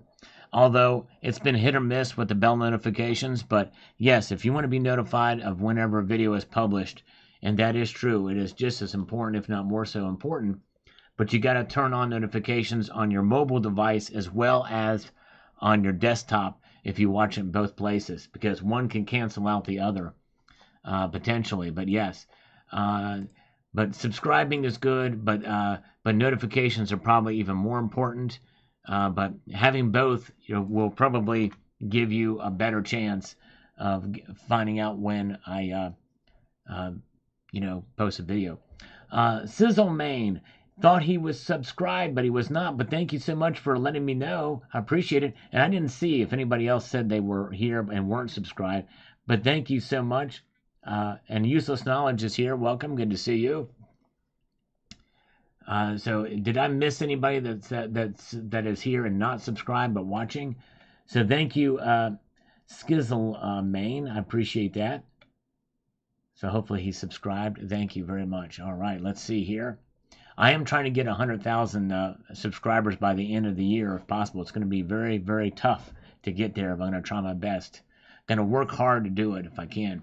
A: although it's been hit or miss with the bell notifications. But yes, if you want to be notified of whenever a video is published, and that is true, it is just as important, if not more so important, but you got to turn on notifications on your mobile device as well as on your desktop if you watch it in both places, because one can cancel out the other potentially. But yes, but subscribing is good, but notifications are probably even more important. But having both, will probably give you a better chance of finding out when I, post a video. Sizzle Main thought he was subscribed, but he was not. But thank you so much for letting me know. I appreciate it. And I didn't see if anybody else said they were here and weren't subscribed. But thank you so much. And Useless Knowledge is here. Welcome. Good to see you. So did I miss anybody that is here and not subscribed but watching? So thank you, Skizzle Main. I appreciate that. So hopefully he's subscribed. Thank you very much. All right, let's see here. I am trying to get 100,000 subscribers by the end of the year, if possible. It's going to be very, very tough to get there, but I'm going to try my best. Going to work hard to do it if I can.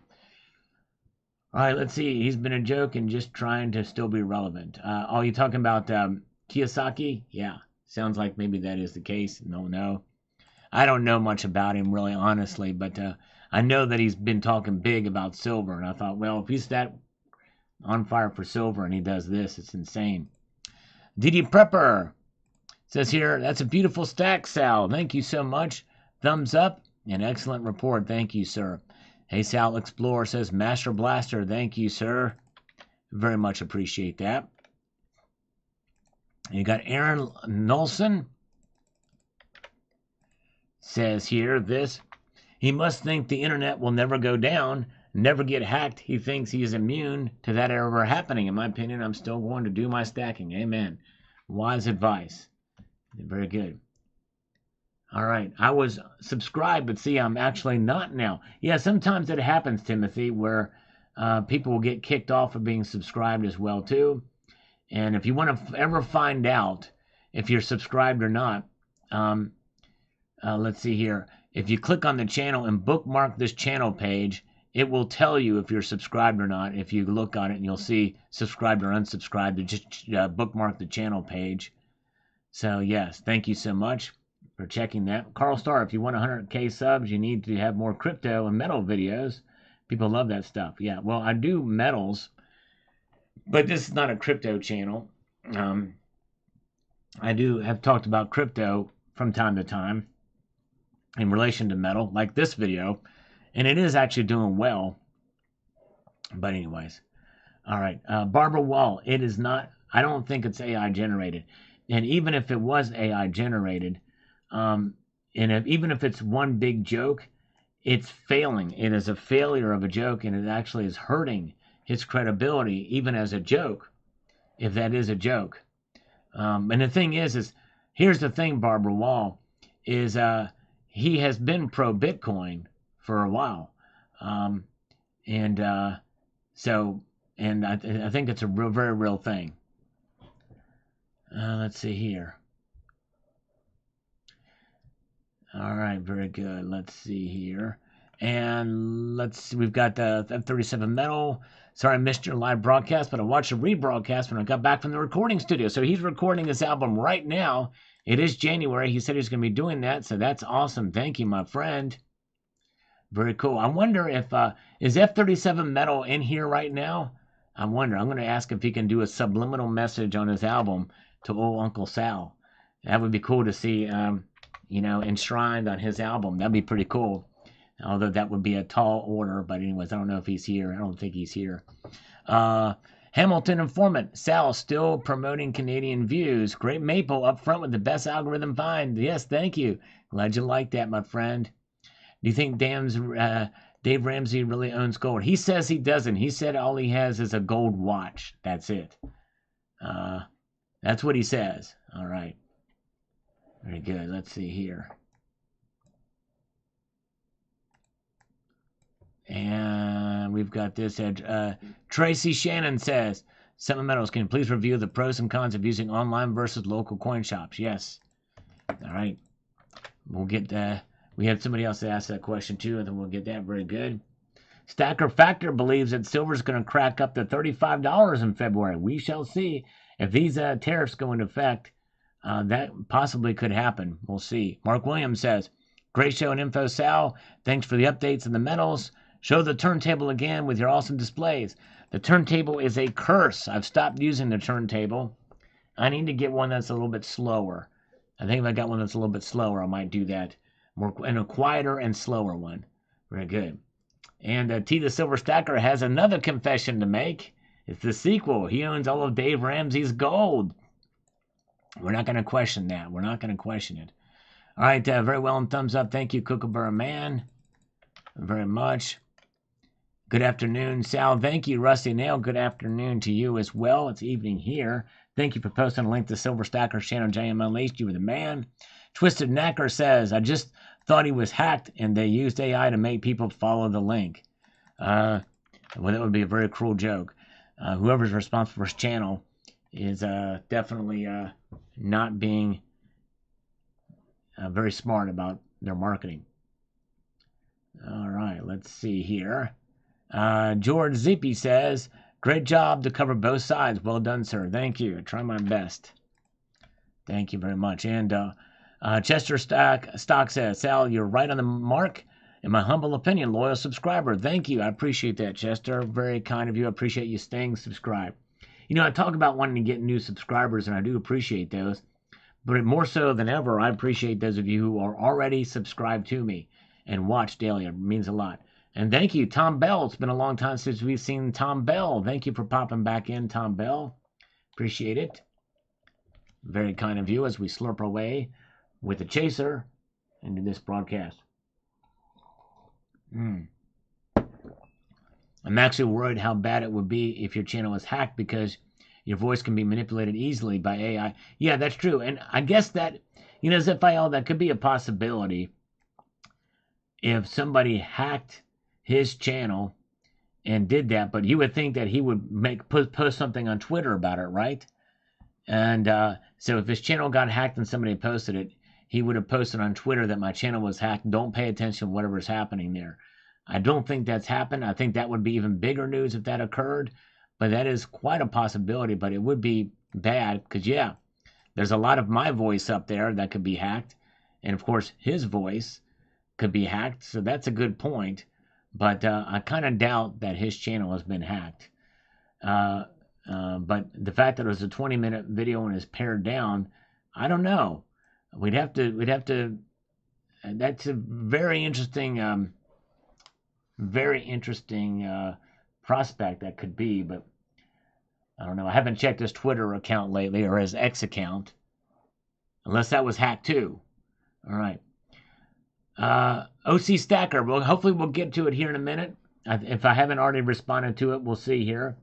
A: All right, let's see. He's been a joke and just trying to still be relevant. Oh, you talking about Kiyosaki? Yeah, sounds like maybe that is the case. No. I don't know much about him, really, honestly, but I know that he's been talking big about silver, and I thought, well, if he's that on fire for silver and he does this, it's insane. DD Prepper says here, that's a beautiful stack, Sal. Thank you so much. Thumbs up. An excellent report. Thank you, sir. Hey, Sal Explorer says, Master Blaster. Thank you, sir. Very much appreciate that. You got Aaron Nolson. Says here, this. He must think the internet will never go down, never get hacked. He thinks he is immune to that ever happening. In my opinion, I'm still going to do my stacking. Amen. Wise advice. Very good. All right. I was subscribed, but see, I'm actually not now. Yeah, sometimes it happens, Timothy, where people will get kicked off of being subscribed as well, too. And if you want to ever find out if you're subscribed or not, let's see here. If you click on the channel and bookmark this channel page, it will tell you if you're subscribed or not. If you look on it and you'll see subscribed or unsubscribed, just bookmark the channel page. So, yes, thank you so much for checking that. Carl Starr, if you want 100K subs, you need to have more crypto and metal videos. People love that stuff. Yeah, well, I do metals, but this is not a crypto channel. I do have talked about crypto from time to time in relation to metal, like this video, and it is actually doing well. But anyways, all right. Barbara Wall, it is not, I don't think it's AI generated. And even if it was AI generated, even if it's one big joke, it's failing. It is a failure of a joke, and it actually is hurting his credibility, even as a joke, if that is a joke. And the thing is here's the thing, Barbara Wall, is he has been pro-Bitcoin for a while. I think it's a very real thing. Let's see here. All right, very good. Let's see here. And we've got the F37 Metal. Sorry I missed your live broadcast, but I watched a rebroadcast when I got back from the recording studio. So he's recording his album right now. It is January. He said he's going to be doing that, so that's awesome. Thank you, my friend. Very cool. I wonder if, is F37 Metal in here right now? I wonder. I'm going to ask if he can do a subliminal message on his album to old Uncle Sal. That would be cool to see, enshrined on his album. That'd be pretty cool. Although that would be a tall order. But anyways, I don't know if he's here. I don't think he's here. Hamilton Informant. Sal still promoting Canadian views. Great Maple up front with the best algorithm find. Yes, thank you. Glad you like that, my friend. Do you think Dave Ramsey really owns gold? He says he doesn't. He said all he has is a gold watch. That's it. That's what he says. All right. Very good. Let's see here. And we've got this. Tracy Shannon says, Seven Metals, can you please review the pros and cons of using online versus local coin shops? Yes. All right. We'll get that. We had somebody else that asked that question too, and then we'll get that. Very good. Stacker Factor believes that silver is going to crack up to $35 in February. We shall see. If these tariffs go into effect, that possibly could happen. We'll see. Mark Williams says, great show and info, Sal. Thanks for the updates and the metals. Show the turntable again with your awesome displays. The turntable is a curse. I've stopped using the turntable. I need to get one that's a little bit slower. I think if I got one that's a little bit slower, I might do that. And a quieter and slower one. Very good. And T the Silver Stacker has another confession to make. It's the sequel. He owns all of Dave Ramsey's gold. We're not going to question that. We're not going to question it. All right, very well, and thumbs up. Thank you, Kookaburra Man, very much. Good afternoon, Sal. Thank you, Rusty Nail. Good afternoon to you as well. It's evening here. Thank you for posting a link to Silver Stacker's channel, JM Unleashed. You were the man. Twisted Knacker says, I just thought he was hacked and they used AI to make people follow the link. Well, that would be a very cruel joke. Whoever's responsible for his channel is definitely not being very smart about their marketing. All right, let's see here. George Zippy says, great job to cover both sides. Well done, sir. Thank you. I try my best. Thank you very much. And Chester Stock says, Sal, you're right on the mark. In my humble opinion, loyal subscriber. Thank you. I appreciate that, Chester. Very kind of you. I appreciate you staying subscribed. You know, I talk about wanting to get new subscribers, and I do appreciate those. But more so than ever, I appreciate those of you who are already subscribed to me and watch daily. It means a lot. And thank you, Tom Bell. It's been a long time since we've seen Tom Bell. Thank you for popping back in, Tom Bell. Appreciate it. Very kind of you as we slurp our way with the chaser into this broadcast. I'm actually worried how bad it would be if your channel was hacked because your voice can be manipulated easily by AI. Yeah, that's true. And I guess that, you know, Zephiel, that could be a possibility if somebody hacked his channel and did that. But you would think that he would post something on Twitter about it, right? And so if his channel got hacked and somebody posted it, he would have posted on Twitter that my channel was hacked. Don't pay attention to whatever's happening there. I don't think that's happened. I think that would be even bigger news if that occurred. But that is quite a possibility. But it would be bad because, yeah, there's a lot of my voice up there that could be hacked. And, of course, his voice could be hacked. So that's a good point. But I kind of doubt that his channel has been hacked. But the fact that it was a 20-minute video and is pared down, I don't know. We'd have to. That's a very interesting prospect that could be, but I don't know. I haven't checked his Twitter account lately or his X account, unless that was hacked too. All right. OC Stacker. Well, hopefully we'll get to it here in a minute. If I haven't already responded to it, we'll see here.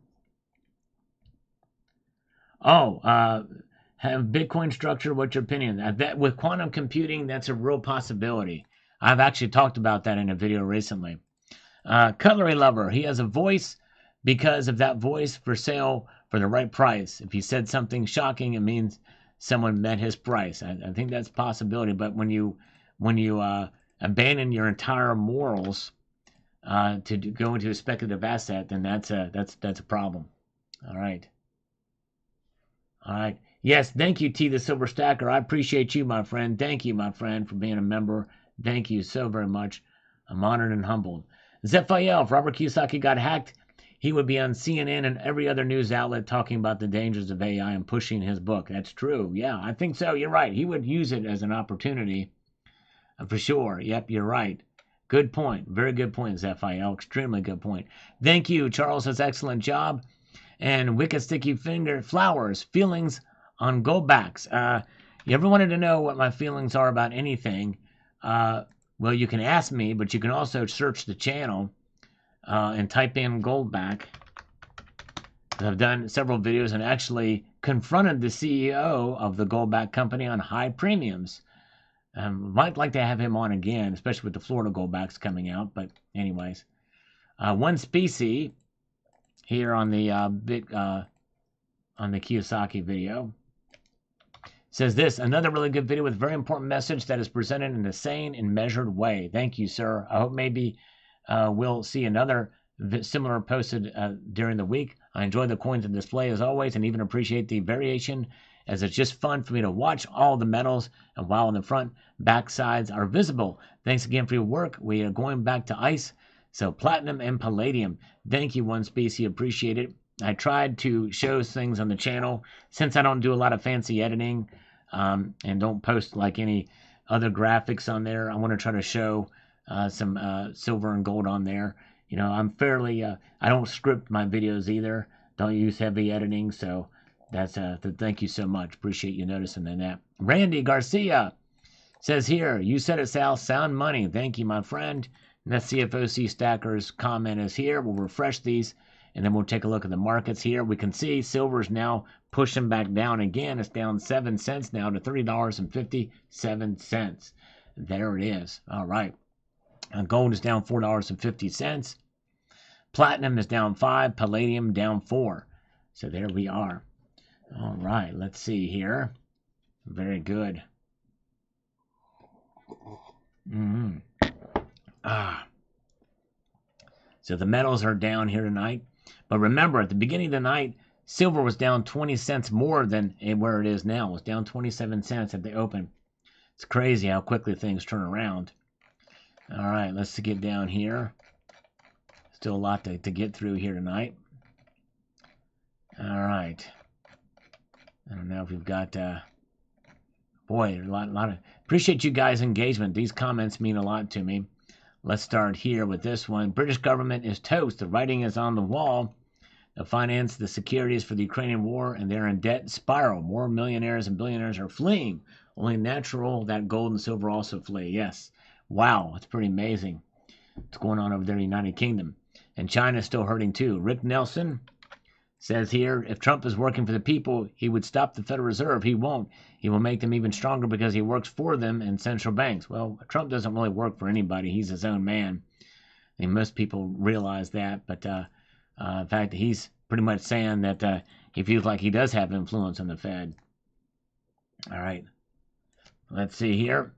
A: Have Bitcoin structure, what's your opinion? That with quantum computing, that's a real possibility. I've actually talked about that in a video recently. Cutlery Lover, he has a voice because of that voice for sale for the right price. If he said something shocking, it means someone met his price. I think that's a possibility. But when you abandon your entire morals to go into a speculative asset, then that's a problem. All right. Yes, thank you, T the Silver Stacker. I appreciate you, my friend. Thank you, my friend, for being a member. Thank you so very much. I'm honored and humbled. Zephiel, if Robert Kiyosaki got hacked, he would be on CNN and every other news outlet talking about the dangers of AI and pushing his book. That's true. Yeah, I think so. You're right. He would use it as an opportunity for sure. Yep, you're right. Good point. Very good point, Zephiel. Extremely good point. Thank you. Charles says excellent job. And Wicked Sticky Finger Flowers, feelings on goldbacks. You ever wanted to know what my feelings are about anything? Well, you can ask me, but you can also search the channel and type in goldback. I've done several videos and actually confronted the CEO of the goldback company on high premiums. Might like to have him on again, especially with the Florida goldbacks coming out. But anyways, one species here on the Kiyosaki video says this: another really good video with a very important message that is presented in a sane and measured way. Thank you, sir. I hope maybe we'll see another similar posted during the week. I enjoy the coins and display as always, and even appreciate the variation, as it's just fun for me to watch all the metals and while on the front back sides are visible. Thanks again for your work. We are going back to ice, so platinum and palladium. Thank you, one species. Appreciate it. I tried to show things on the channel since I don't do a lot of fancy editing and don't post like any other graphics on there. I want to try to show some silver and gold on there. You know, I'm fairly, I don't script my videos either. Don't use heavy editing. So that's, thank you so much. Appreciate you noticing that. Randy Garcia says here, you said it, Sal, sound money. Thank you, my friend. And that CFOC Stacker's comment is here. We'll refresh these And then we'll take a look at the markets here. We can see silver's now pushing back down again. It's down 7 cents now to $3.57. There it is. All right. Gold is down $4.50. Platinum is down 5. Palladium down 4. So there we are. All right. Let's see here. Very good. So the metals are down here tonight. But remember, at the beginning of the night, silver was down 20 cents more than where it is now. It was down 27 cents at the open. It's crazy how quickly things turn around. All right, let's get down here. Still a lot to get through here tonight. All right. I don't know if we've got... boy, a lot of... Appreciate you guys' engagement. These comments mean a lot to me. Let's start here with this one. British government is toast. The writing is on the wall. To finance the securities for the Ukrainian war, and they're in debt spiral. More millionaires and billionaires are fleeing. Only natural that gold and silver also flee. Yes. Wow, it's pretty amazing what's going on over there in the United Kingdom. And China's still hurting too. Rick Nelson says here, if Trump is working for the people, he would stop the Federal Reserve. He won't. He will make them even stronger because he works for them and central banks. Well, Trump doesn't really work for anybody. He's his own man. And most people realize that. But in fact, he's pretty much saying that he feels like he does have influence on the Fed. All right. Let's see here.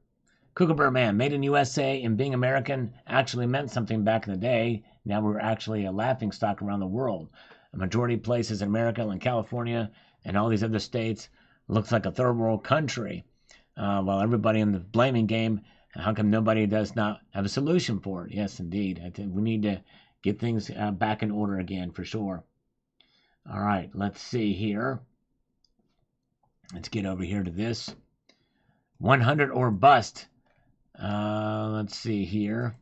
A: Kookaburra Man, made in USA and being American actually meant something back in the day. Now we're actually a laughingstock around the world. A majority of places in America and California and all these other states looks like a third world country. While everybody in the blaming game, how come nobody does not have a solution for it? Yes, indeed. I think we need to get things back in order again for sure. All right, let's see here. Let's get over here to this. 100 or bust. Let's see here.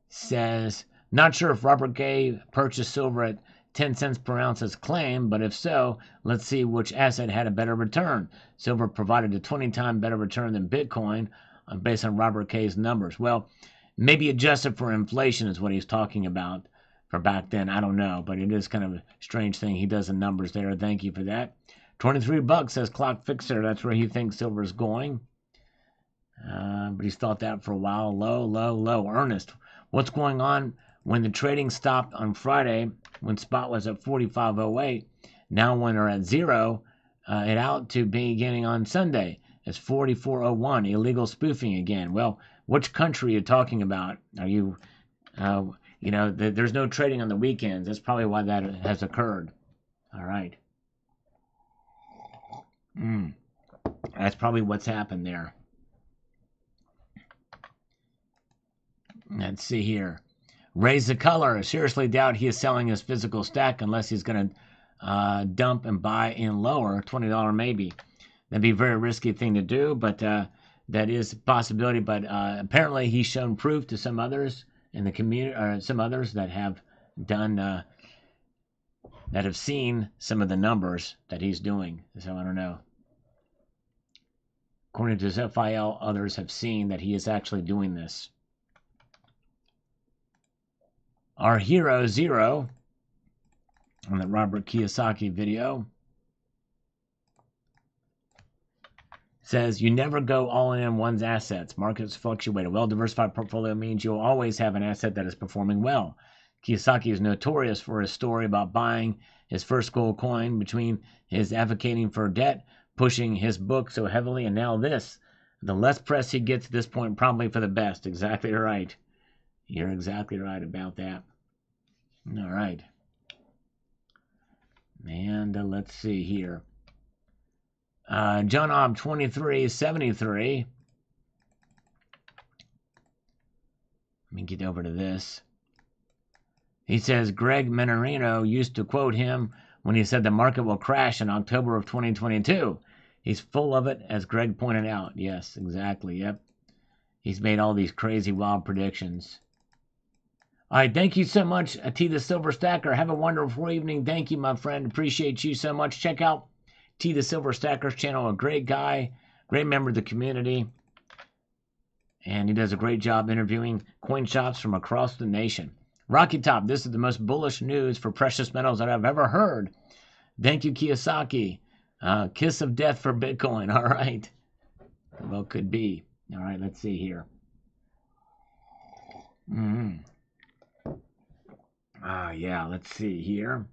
A: Says, not sure if Robert Gay purchased silver at 10 cents per ounce as claimed, but if so, let's see which asset had a better return. Silver provided a 20-time better return than Bitcoin based on Robert Gay's numbers. Well, maybe adjusted for inflation is what he's talking about for back then. I don't know, but it is kind of a strange thing. He does the numbers there. Thank you for that. 23 bucks says Clock Fixer. That's where he thinks silver is going. But he's thought that for a while. Low, low, low. Ernest, what's going on when the trading stopped on Friday when spot was at 45.08? Now when they're at zero, it out to beginning on Sunday. It's 44.01. Illegal spoofing again. Well, which country are you talking about? Are you, there's no trading on the weekends. That's probably why that has occurred. All right. That's probably what's happened there. Let's see here. Raise the color. Seriously doubt he is selling his physical stack unless he's going to dump and buy in lower. $20 maybe. That'd be a very risky thing to do, but that is a possibility. But apparently he's shown proof to some others in the community, or some others that have done, that have seen some of the numbers that he's doing. So I don't know. According to FIL, others have seen that he is actually doing this. Our hero Zero on the Robert Kiyosaki video says you never go all in one's assets. Markets fluctuate. A well-diversified portfolio means you'll always have an asset that is performing well. Kiyosaki is notorious for his story about buying his first gold coin, between his advocating for debt, pushing his book so heavily, and now this. The less press he gets at this point, probably for the best. Exactly right. You're exactly right about that. All right. And let's see here. John Ob 2373. Let me get over to this. He says Greg Menorino used to quote him when he said the market will crash in October of 2022. He's full of it, as Greg pointed out. Yes, exactly. Yep. He's made all these crazy, wild predictions. All right, thank you so much, T the Silver Stacker. Have a wonderful evening. Thank you, my friend. Appreciate you so much. Check out T the Silver Stacker's channel. A great guy, great member of the community. And he does a great job interviewing coin shops from across the nation. Rocky Top, this is the most bullish news for precious metals that I've ever heard. Thank you, Kiyosaki. Kiss of death for Bitcoin. All right. Well, could be. All right, let's see here. Yeah, let's see here.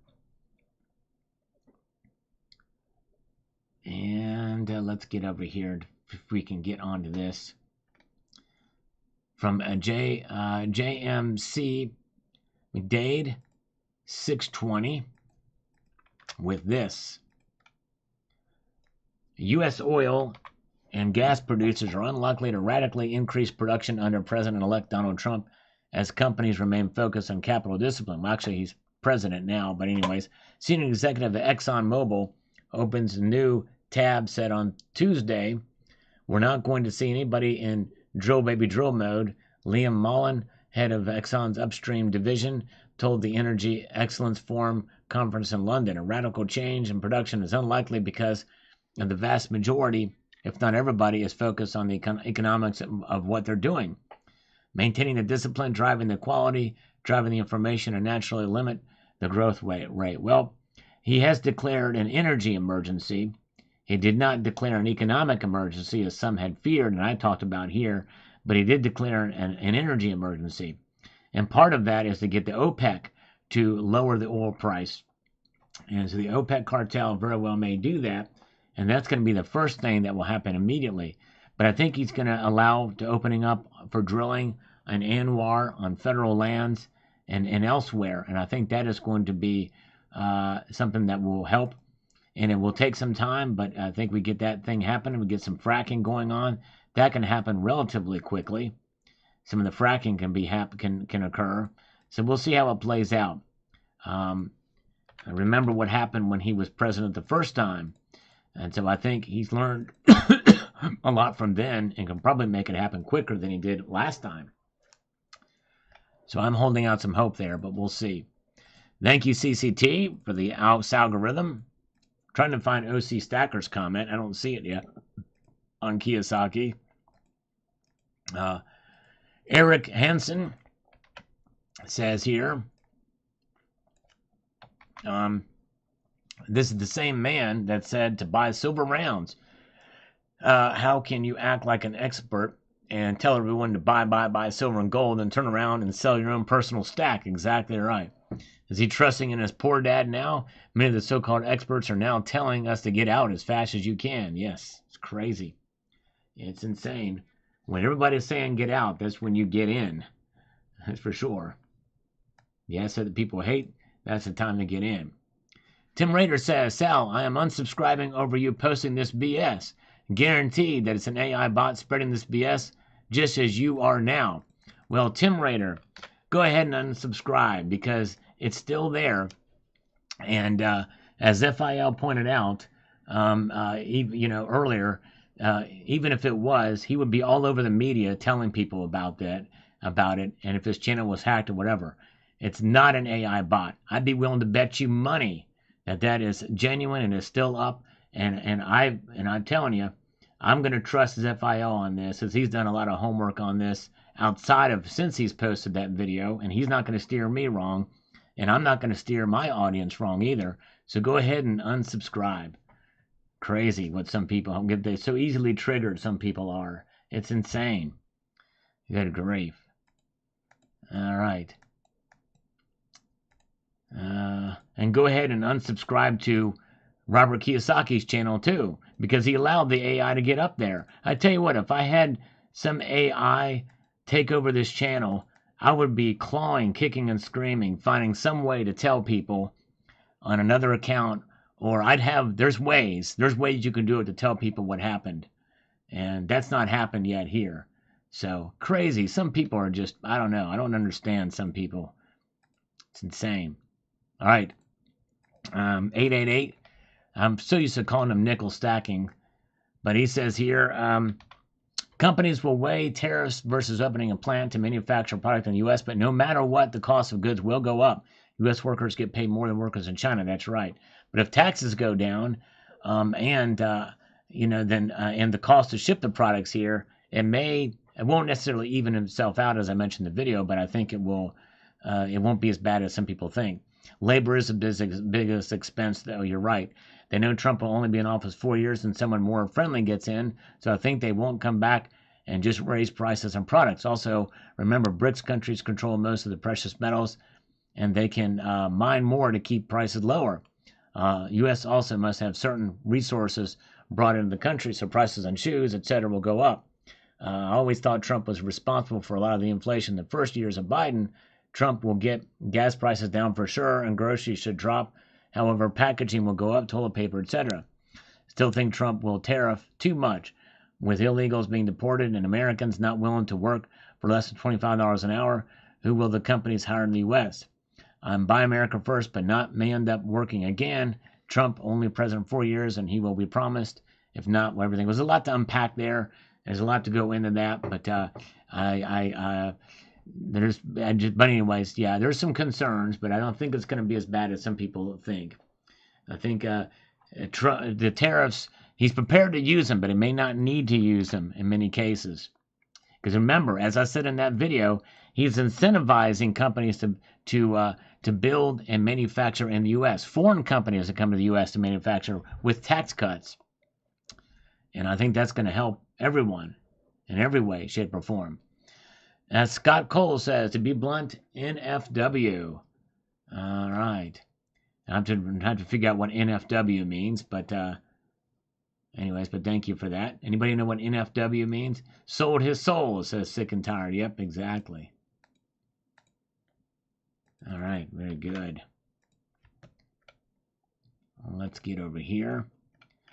A: And let's get over here if we can get onto this. From JMC McDade 620 with this. U.S. oil and gas producers are unlikely to radically increase production under President-elect Donald Trump as companies remain focused on capital discipline. Well, actually, he's president now, but anyways. Senior executive at ExxonMobil opens a new tab said on Tuesday, we're not going to see anybody in drill baby drill mode. Liam Mullen, head of Exxon's upstream division, told the Energy Excellence Forum conference in London. A radical change in production is unlikely because the vast majority, if not everybody, is focused on the economics of what they're doing. Maintaining the discipline, driving the quality, driving the information, and naturally limit the growth rate. Well, he has declared an energy emergency. He did not declare an economic emergency, as some had feared, and I talked about here, but he did declare an energy emergency. And part of that is to get the OPEC to lower the oil price. And so the OPEC cartel very well may do that, and that's going to be the first thing that will happen immediately. But I think he's going to allow to opening up for drilling in Anwar on federal lands and elsewhere. And I think that is going to be something that will help. And it will take some time, but I think we get that thing happening. We get some fracking going on. That can happen relatively quickly. Some of the fracking can occur. So we'll see how it plays out. I remember what happened when he was president the first time. And so I think he's learned a lot from then and can probably make it happen quicker than he did last time. So I'm holding out some hope there, but we'll see. Thank you, CCT, for the algorithm. Trying to find OC Stacker's comment. I don't see it yet on Kiyosaki. Eric Hansen says here, this is the same man that said to buy silver rounds. How can you act like an expert and tell everyone to buy silver and gold and turn around and sell your own personal stack? Exactly right. Is he trusting in his poor dad now? Many of the so-called experts are now telling us to get out as fast as you can. Yes, it's crazy. It's insane. When everybody's saying get out, that's when you get in. That's for sure. The asset that people hate, that's the time to get in. Tim Rader says, Sal, I am unsubscribing over you posting this BS. Guaranteed that it's an AI bot spreading this BS just as you are now. Well, Tim Rader, go ahead and unsubscribe because it's still there. And as FIL pointed out, earlier, even if it was, he would be all over the media telling people about it, and if his channel was hacked or whatever. It's not an AI bot. I'd be willing to bet you money that is genuine and is still up. And I'm telling you, I'm going to trust his FIL on this, as he's done a lot of homework on this since he's posted that video, and he's not going to steer me wrong. And I'm not going to steer my audience wrong either. So go ahead and unsubscribe. Crazy what some people get. They're so easily triggered, some people are. It's insane. Good grief. All right. And go ahead and unsubscribe to Robert Kiyosaki's channel too, because he allowed the AI to get up there. I tell you what, if I had some AI take over this channel, I would be clawing, kicking, and screaming, finding some way to tell people on another account, or there's ways you can do it to tell people what happened. And that's not happened yet here. So crazy. Some people are just, I don't know. I don't understand some people. It's insane. All right. 888. I'm so used to calling them nickel stacking, but he says here, companies will weigh tariffs versus opening a plant to manufacture a product in the U.S., but no matter what, the cost of goods will go up. U.S. workers get paid more than workers in China. That's right. But if taxes go down, and the cost to ship the products here, it won't necessarily even itself out, as I mentioned in the video, but I think it will it won't be as bad as some people think. Labor is the biggest expense, though. You're right. They know Trump will only be in office 4 years and someone more friendly gets in, so I think they won't come back and just raise prices on products. Also, remember, BRICS countries control most of the precious metals, and they can mine more to keep prices lower. U.S. also must have certain resources brought into the country, so prices on shoes, etc., will go up. I always thought Trump was responsible for a lot of the inflation the first years of Biden. Trump will get gas prices down for sure, and groceries should drop. However, packaging will go up, toilet paper, etc. Still think Trump will tariff too much, with illegals being deported and Americans not willing to work for less than $25 an hour. Who will the companies hire in the U.S.? Buy America first, but not may end up working again. Trump only president 4 years, and he will be promised. If not, well, everything. There's a lot to unpack there. There's a lot to go into that, but but anyways, yeah, there's some concerns, but I don't think it's going to be as bad as some people think. I think the tariffs, he's prepared to use them, but he may not need to use them in many cases. Because remember, as I said in that video, he's incentivizing companies to build and manufacture in the U.S. Foreign companies that come to the U.S. to manufacture with tax cuts. And I think that's going to help everyone in every way, shape, or form. As Scott Cole says, to be blunt, NFW. All right. I have to figure out what NFW means, but anyways, but thank you for that. Anybody know what NFW means? Sold his soul, says Sick and Tired. Yep, exactly. All right, very good. Well, let's get over here.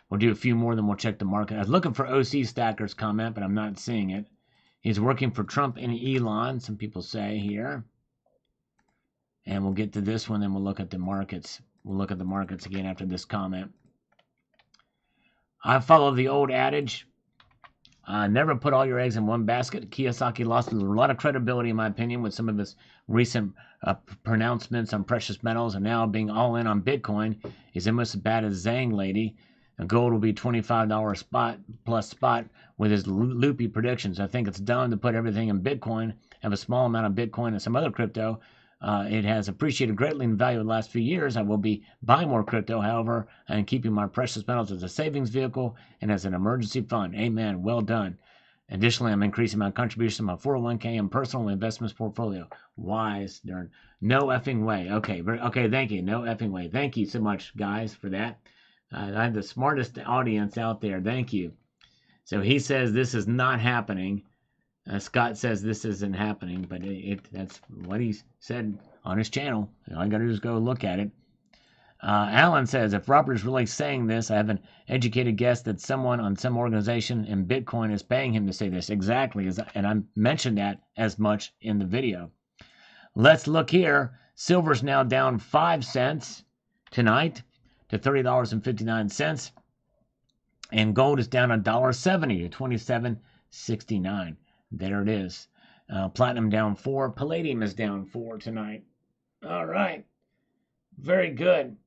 A: We'll do a few more, then we'll check the market. I was looking for OC Stacker's comment, but I'm not seeing it. He's working for Trump and Elon, some people say here. And we'll get to this one, then we'll look at the markets. We'll look at the markets again after this comment. I follow the old adage, never put all your eggs in one basket. Kiyosaki lost a lot of credibility, in my opinion, with some of his recent pronouncements on precious metals, and now being all in on Bitcoin is almost as bad as Zhang lady. Gold will be $25 spot with his loopy predictions. I think it's dumb to put everything in Bitcoin, have a small amount of Bitcoin and some other crypto. It has appreciated greatly in value in the last few years. I will be buying more crypto, however, and keeping my precious metals as a savings vehicle and as an emergency fund. Amen. Well done. Additionally, I'm increasing my contribution to my 401k and personal investments portfolio. Wise, darn. No effing way. Okay, thank you. No effing way. Thank you so much, guys, for that. I have the smartest audience out there. Thank you. So he says this is not happening. Scott says this isn't happening, but that's what he said on his channel. All I got to do is go look at it. Alan says, if Robert is really saying this, I have an educated guess that someone on some organization in Bitcoin is paying him to say this. Exactly, and I mentioned that as much in the video. Let's look here. Silver's now down 5 cents tonight to $30.59. And gold is down $1.70 to $27.69. There it is. Platinum down 4. Palladium is down 4 tonight. All right. Very good.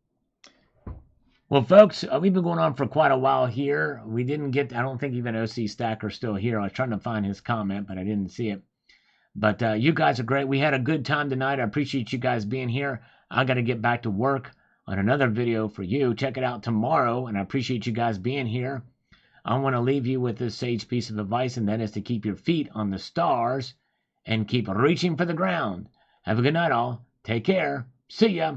A: Well, folks, we've been going on for quite a while here. We didn't get, I don't think even OC Stacker's still here. I was trying to find his comment, but I didn't see it. But you guys are great. We had a good time tonight. I appreciate you guys being here. I got to get back to work on another video for you. Check it out tomorrow, and I appreciate you guys being here. I want to leave you with this sage piece of advice, and that is to keep your feet on the stars and keep reaching for the ground. Have a good night, all. Take care. See ya.